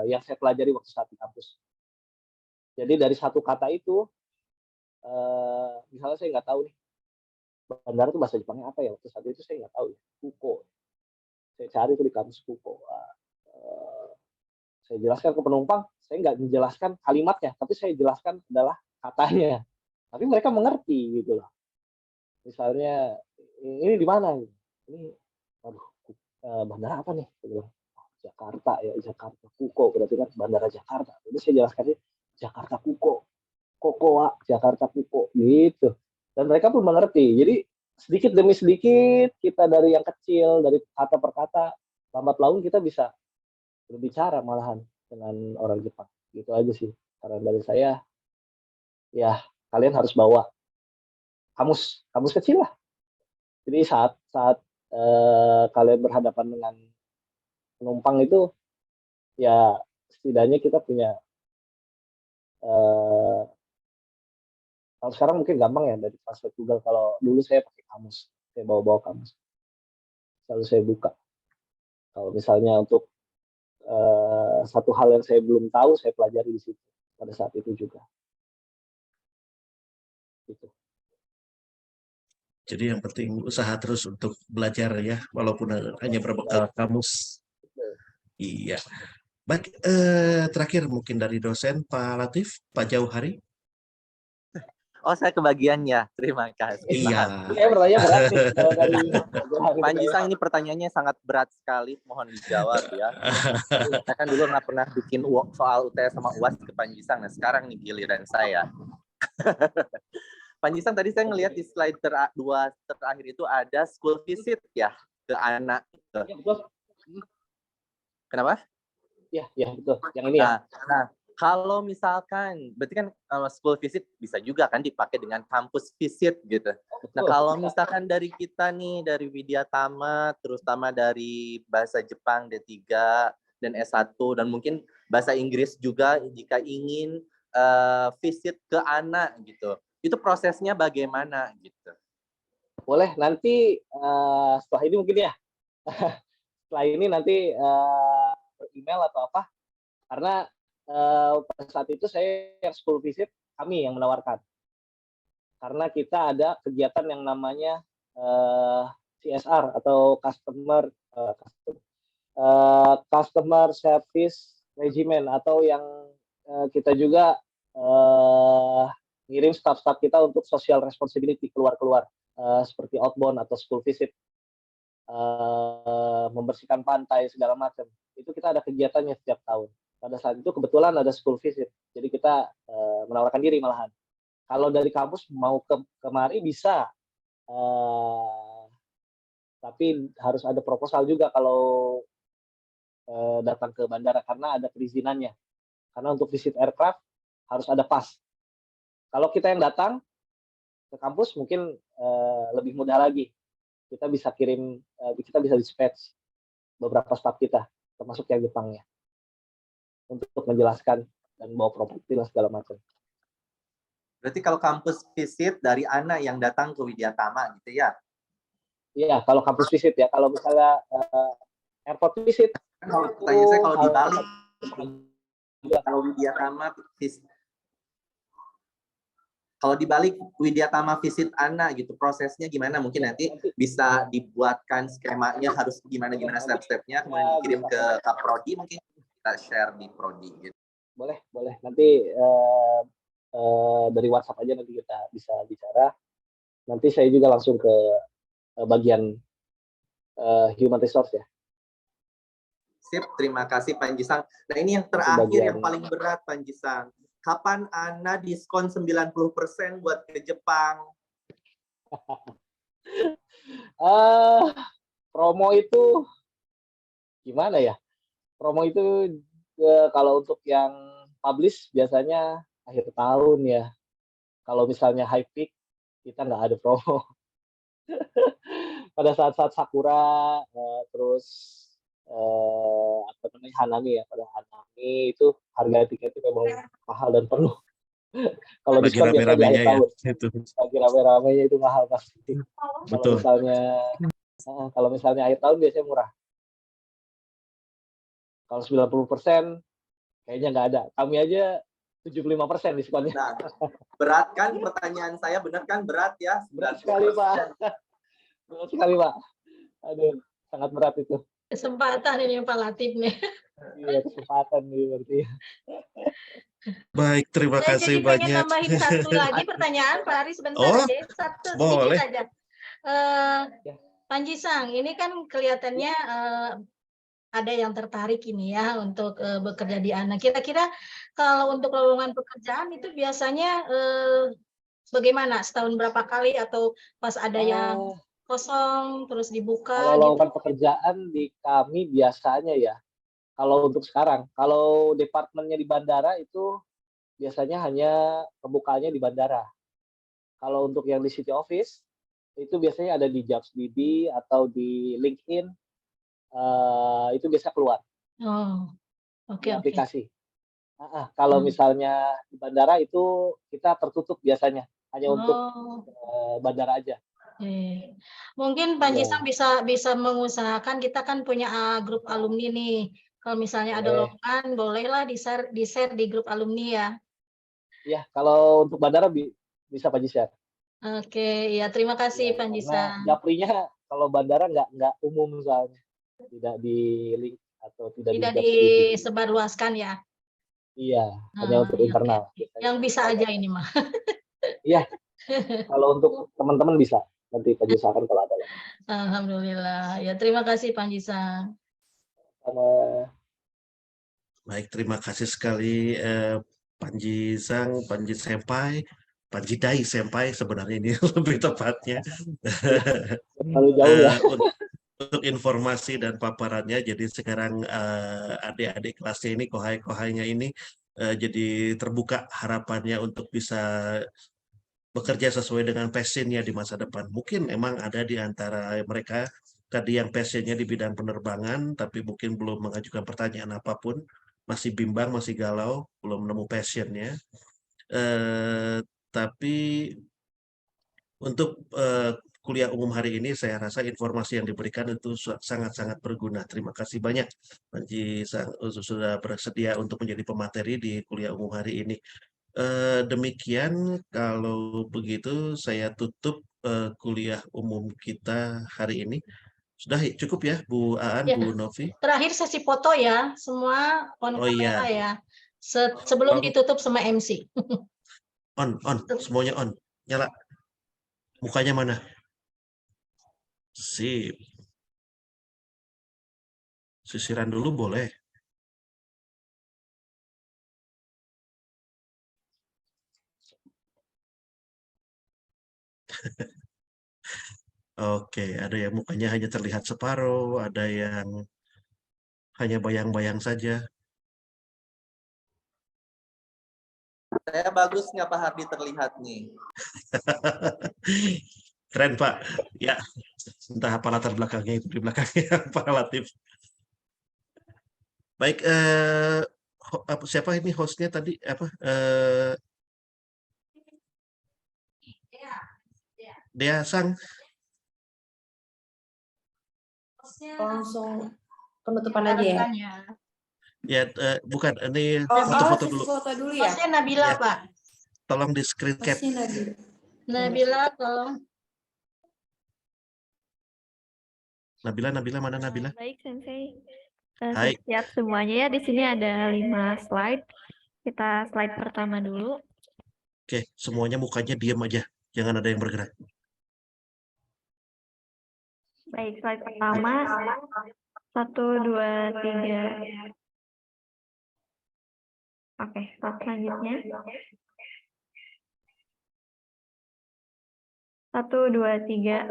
[SPEAKER 2] yang saya pelajari waktu saat di kampus. Jadi dari satu kata itu, misalnya saya nggak tahu nih, bandara itu bahasa Jepangnya apa ya, waktu saat itu saya nggak tahu ya, kuko. Saya cari itu di kamus kuko. Saya jelaskan ke penumpang, saya nggak menjelaskan kalimatnya, tapi saya jelaskan adalah katanya. Tapi mereka mengerti gitu loh. Misalnya, ini di mana? Ini, aduh, bandara apa nih? Jakarta ya, Jakarta Kuko, berarti kan bandara Jakarta. Jadi saya jelaskan Jakarta Kuko, Kokoa, Jakarta Kuko, gitu. Dan mereka pun mengerti. Jadi sedikit demi sedikit kita dari yang kecil, dari kata per kata, lambat laun kita bisa berbicara malahan dengan orang Jepang. Gitu aja sih. Saran dari saya, ya kalian harus bawa kamus kecil lah. Jadi saat kalian berhadapan dengan penumpang itu, ya setidaknya kita punya kalau sekarang mungkin gampang ya dari translate Google. Kalau dulu saya pakai kamus, saya bawa kamus, selalu saya buka. Kalau misalnya untuk satu hal yang saya belum tahu, saya pelajari di situ pada saat itu juga. Gitu.
[SPEAKER 1] Jadi yang penting usaha terus untuk belajar ya, walaupun hanya berbekal kamus. Iya. Baik, terakhir mungkin dari dosen Pak Latif, Pak Jauhari.
[SPEAKER 5] Oh, saya kebagian ya. Terima kasih.
[SPEAKER 1] Iya.
[SPEAKER 2] Saya bertanya berat nih dari
[SPEAKER 5] Panjisang, ini pertanyaannya sangat berat sekali. Mohon dijawab ya. Saya kan dulu nggak pernah bikin soal UTS sama UAS ke Panjisang. Nah, sekarang nih giliran saya. Panjisang, tadi saya ngelihat di slide dua terakhir itu ada school visit ya ke anak.
[SPEAKER 2] Ya, betul.
[SPEAKER 5] Kenapa?
[SPEAKER 2] Ya betul. Yang ini ya.
[SPEAKER 5] Nah, kalau misalkan, berarti kan school visit bisa juga kan dipakai dengan kampus visit gitu. Nah, kalau misalkan dari kita nih, dari Widya Tama, terutama dari bahasa Jepang D3 dan S1, dan mungkin bahasa Inggris juga jika ingin visit ke anak gitu. Itu prosesnya bagaimana gitu?
[SPEAKER 2] Boleh, nanti setelah ini mungkin ya. Setelah ini nanti email atau apa. Karena pada saat itu saya school visit, kami yang menawarkan. Karena kita ada kegiatan yang namanya CSR atau Customer Service Regimen, atau yang kita juga ngirim staff-staff kita untuk social responsibility keluar-keluar, seperti outbound atau school visit, membersihkan pantai segala macam. Itu kita ada kegiatannya setiap tahun. Pada saat itu kebetulan ada school visit, jadi kita menawarkan diri malahan. Kalau dari kampus mau kemari bisa, tapi harus ada proposal juga kalau datang ke bandara, karena ada perizinannya. Karena untuk visit aircraft harus ada pas. Kalau kita yang datang ke kampus mungkin lebih mudah lagi. Kita bisa kirim, kita bisa dispatch beberapa staf kita, termasuk yang Jepangnya, untuk menjelaskan dan bawa properti dan segala macam.
[SPEAKER 5] Berarti kalau kampus visit dari anak yang datang ke Widya Tama gitu ya?
[SPEAKER 2] Iya, kalau kampus visit ya. Kalau misalnya airport visit,
[SPEAKER 5] tanya saya kalau di Bali, kalau Widya Tama visit. Kalau dibalik Widyatama Visit Ana gitu, prosesnya gimana? Mungkin nanti bisa dibuatkan skemanya harus gimana step-stepnya, kemudian dikirim ke Prodi, mungkin kita share di Prodi gitu.
[SPEAKER 2] Boleh. Nanti dari WhatsApp aja nanti kita bisa bicara. Nanti saya juga langsung ke bagian human resource ya.
[SPEAKER 5] Sip, terima kasih Panji Sang. Nah ini yang terakhir yang paling berat Panji Sang. Kapan Ana diskon 90% buat ke Jepang?
[SPEAKER 2] Promo itu gimana ya? Promo itu kalau untuk yang publish biasanya akhir tahun ya. Kalau misalnya high peak kita nggak ada promo. Pada saat-saat Sakura, terus Hanami ya, pada Hanami itu harga tiket itu memang mahal dan penuh. Kalau
[SPEAKER 1] Lagi
[SPEAKER 2] diskon biasanya di akhir
[SPEAKER 1] rame-ramenya ya.
[SPEAKER 2] tahun.
[SPEAKER 1] Itu.
[SPEAKER 2] Lagi rame-ramenya itu mahal pasti.
[SPEAKER 1] Betul.
[SPEAKER 2] Kalau misalnya akhir tahun biasanya murah. Kalau 90% kayaknya nggak ada. Kami aja 75% diskonnya.
[SPEAKER 5] Nah, berat kan pertanyaan saya, benar kan berat ya?
[SPEAKER 2] Berat sekali Pak. Berat sekali Pak. Aduh, sangat berat itu.
[SPEAKER 3] Kesempatan ini Pak Latif nih.
[SPEAKER 2] Iya, kesempatan nih berarti.
[SPEAKER 1] Baik, terima
[SPEAKER 3] Saya
[SPEAKER 1] kasih
[SPEAKER 3] jadi pengen
[SPEAKER 1] banyak.
[SPEAKER 3] tambahin satu lagi pertanyaan Pak Ari sebentar
[SPEAKER 1] Oh,
[SPEAKER 3] aja. Satu
[SPEAKER 1] boleh.
[SPEAKER 3] sedikit aja. Panji Sang, ini kan kelihatannya ada yang tertarik ini ya untuk bekerja di ANA. Kira-kira kalau untuk lowongan pekerjaan itu biasanya bagaimana? Setahun berapa kali atau pas ada yang kosong terus dibuka?
[SPEAKER 2] Kalau lowongan pekerjaan di kami biasanya ya, kalau untuk sekarang, kalau departemennya di bandara itu biasanya hanya pembukaannya di bandara. Kalau untuk yang di City Office itu biasanya ada di JobsDB atau di LinkedIn, itu biasa keluar.
[SPEAKER 3] Oh, oke.
[SPEAKER 2] Aplikasi. Kalau misalnya di bandara itu kita tertutup biasanya, hanya untuk bandara aja.
[SPEAKER 3] Mungkin Panji Sang bisa mengusahakan, kita kan punya grup alumni nih. Kalau misalnya ada lowongan, bolehlah di-share di grup alumni ya.
[SPEAKER 2] Iya, kalau untuk bandara bisa Panji share.
[SPEAKER 3] Oke, ya terima kasih Panji Sang.
[SPEAKER 2] Japrinya kalau bandara nggak umum soalnya, tidak di link atau tidak
[SPEAKER 3] disebarluaskan ya.
[SPEAKER 2] Iya, hanya untuk internal.
[SPEAKER 3] Yang bisa aja ini mah.
[SPEAKER 2] Iya, kalau untuk teman-teman bisa. Nanti Panji usahakan kalau ada.
[SPEAKER 3] Alhamdulillah. Ya, terima kasih Panji Sang.
[SPEAKER 1] Baik, terima kasih sekali Panji Sang, Panji Senpai, Panji Dai Senpai sebenarnya ini lebih tepatnya.
[SPEAKER 2] Terlalu jauh ya.
[SPEAKER 1] Untuk informasi dan paparannya, jadi sekarang adik-adik kelasnya ini, kohai-kohainya ini jadi terbuka harapannya untuk bisa bekerja sesuai dengan passionnya di masa depan. Mungkin memang ada di antara mereka tadi yang passionnya di bidang penerbangan, tapi mungkin belum mengajukan pertanyaan apapun, masih bimbang, masih galau, belum nemu passionnya. Tapi untuk kuliah umum hari ini, saya rasa informasi yang diberikan itu sangat-sangat berguna. Terima kasih banyak Panji Sang sudah bersedia untuk menjadi pemateri di kuliah umum hari ini. Demikian, kalau begitu saya tutup kuliah umum kita hari ini. Sudah cukup ya Bu Aan,
[SPEAKER 3] ya.
[SPEAKER 1] Bu Novi?
[SPEAKER 3] Terakhir sesi foto ya, semua on kamera ya. Sebelum ditutup sama MC.
[SPEAKER 1] On, semuanya on. Nyala. Mukanya mana? Sip. Sisiran dulu boleh. Oke, ada yang mukanya hanya terlihat separuh, ada yang hanya bayang-bayang saja.
[SPEAKER 5] Saya bagus nggak Pak Hardi terlihat nih?
[SPEAKER 1] Keren Pak. Ya, entah apa latar belakangnya itu di belakangnya Pak Latif. Baik, siapa ini hostnya tadi? Dea Sang.
[SPEAKER 7] Langsung penutupan aja ya.
[SPEAKER 1] Ya, bukan, ini foto-foto dulu.
[SPEAKER 7] Foto dulu ya.
[SPEAKER 3] Hostnya Nabila, Pak.
[SPEAKER 1] tolong di screen cap.
[SPEAKER 7] Pasti lagi.
[SPEAKER 3] Nabila, tolong.
[SPEAKER 1] Nabila mana Nabila?
[SPEAKER 8] Baik, Sensei.
[SPEAKER 1] Hai.
[SPEAKER 8] Siap semuanya ya. Di sini ada 5 slide. Kita slide pertama dulu.
[SPEAKER 1] Oke, semuanya mukanya diam aja. Jangan ada yang bergerak.
[SPEAKER 8] Baik, slide pertama. 1, 2, 3. Oke, slide selanjutnya. 1, 2, 3.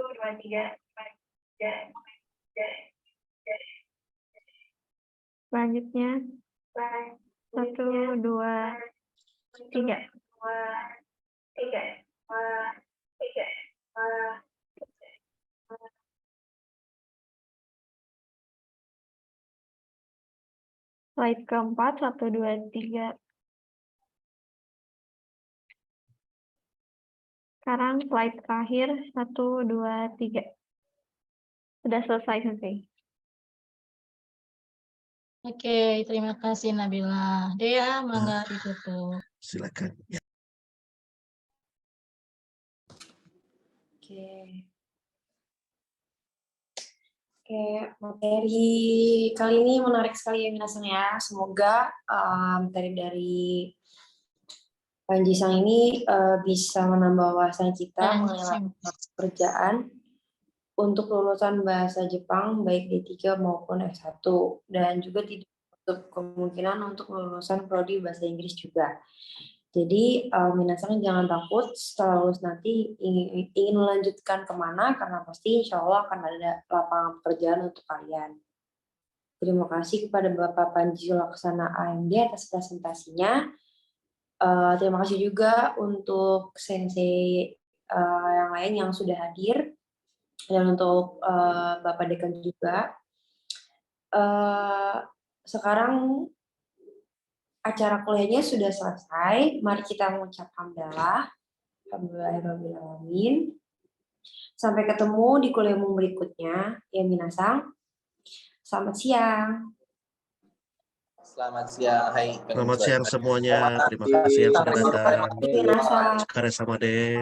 [SPEAKER 8] Selanjutnya. 1, 2, 3. Slide keempat, 1, 2, 3. Sekarang slide terakhir, 1, 2, 3. Sudah selesai, Sensei.
[SPEAKER 3] Oke, terima kasih Nabila. Dea, mangga ditutup.
[SPEAKER 1] Silakan. Ya.
[SPEAKER 7] Oke. Oke, materi kali ini menarik sekali ya minasan ya. Semoga materi dari Panji Sang ini bisa menambah wawasan kita mengenai pekerjaan untuk lulusan bahasa Jepang baik D3 maupun S1 dan juga tidak menutup kemungkinan untuk lulusan prodi bahasa Inggris juga. Jadi minasan jangan takut setelah lulus nanti ingin melanjutkan kemana karena pasti insya Allah akan ada lapangan pekerjaan untuk kalian. Terima kasih kepada Bapak Panji Laksana AMD atas presentasinya. Terima kasih juga untuk sensei yang lain yang sudah hadir dan untuk Bapak Dekan juga. Sekarang acara kuliahnya sudah selesai. Mari kita mengucap hamdalah. Alhamdulillahirrahmanirrahim. Sampai ketemu di kuliah berikutnya. Ya minasang. Selamat siang.
[SPEAKER 5] Selamat siang. Hai.
[SPEAKER 1] Selamat siang semuanya. Terima kasih yang sudah datang.
[SPEAKER 7] Minasang.
[SPEAKER 1] Sukare sama deh.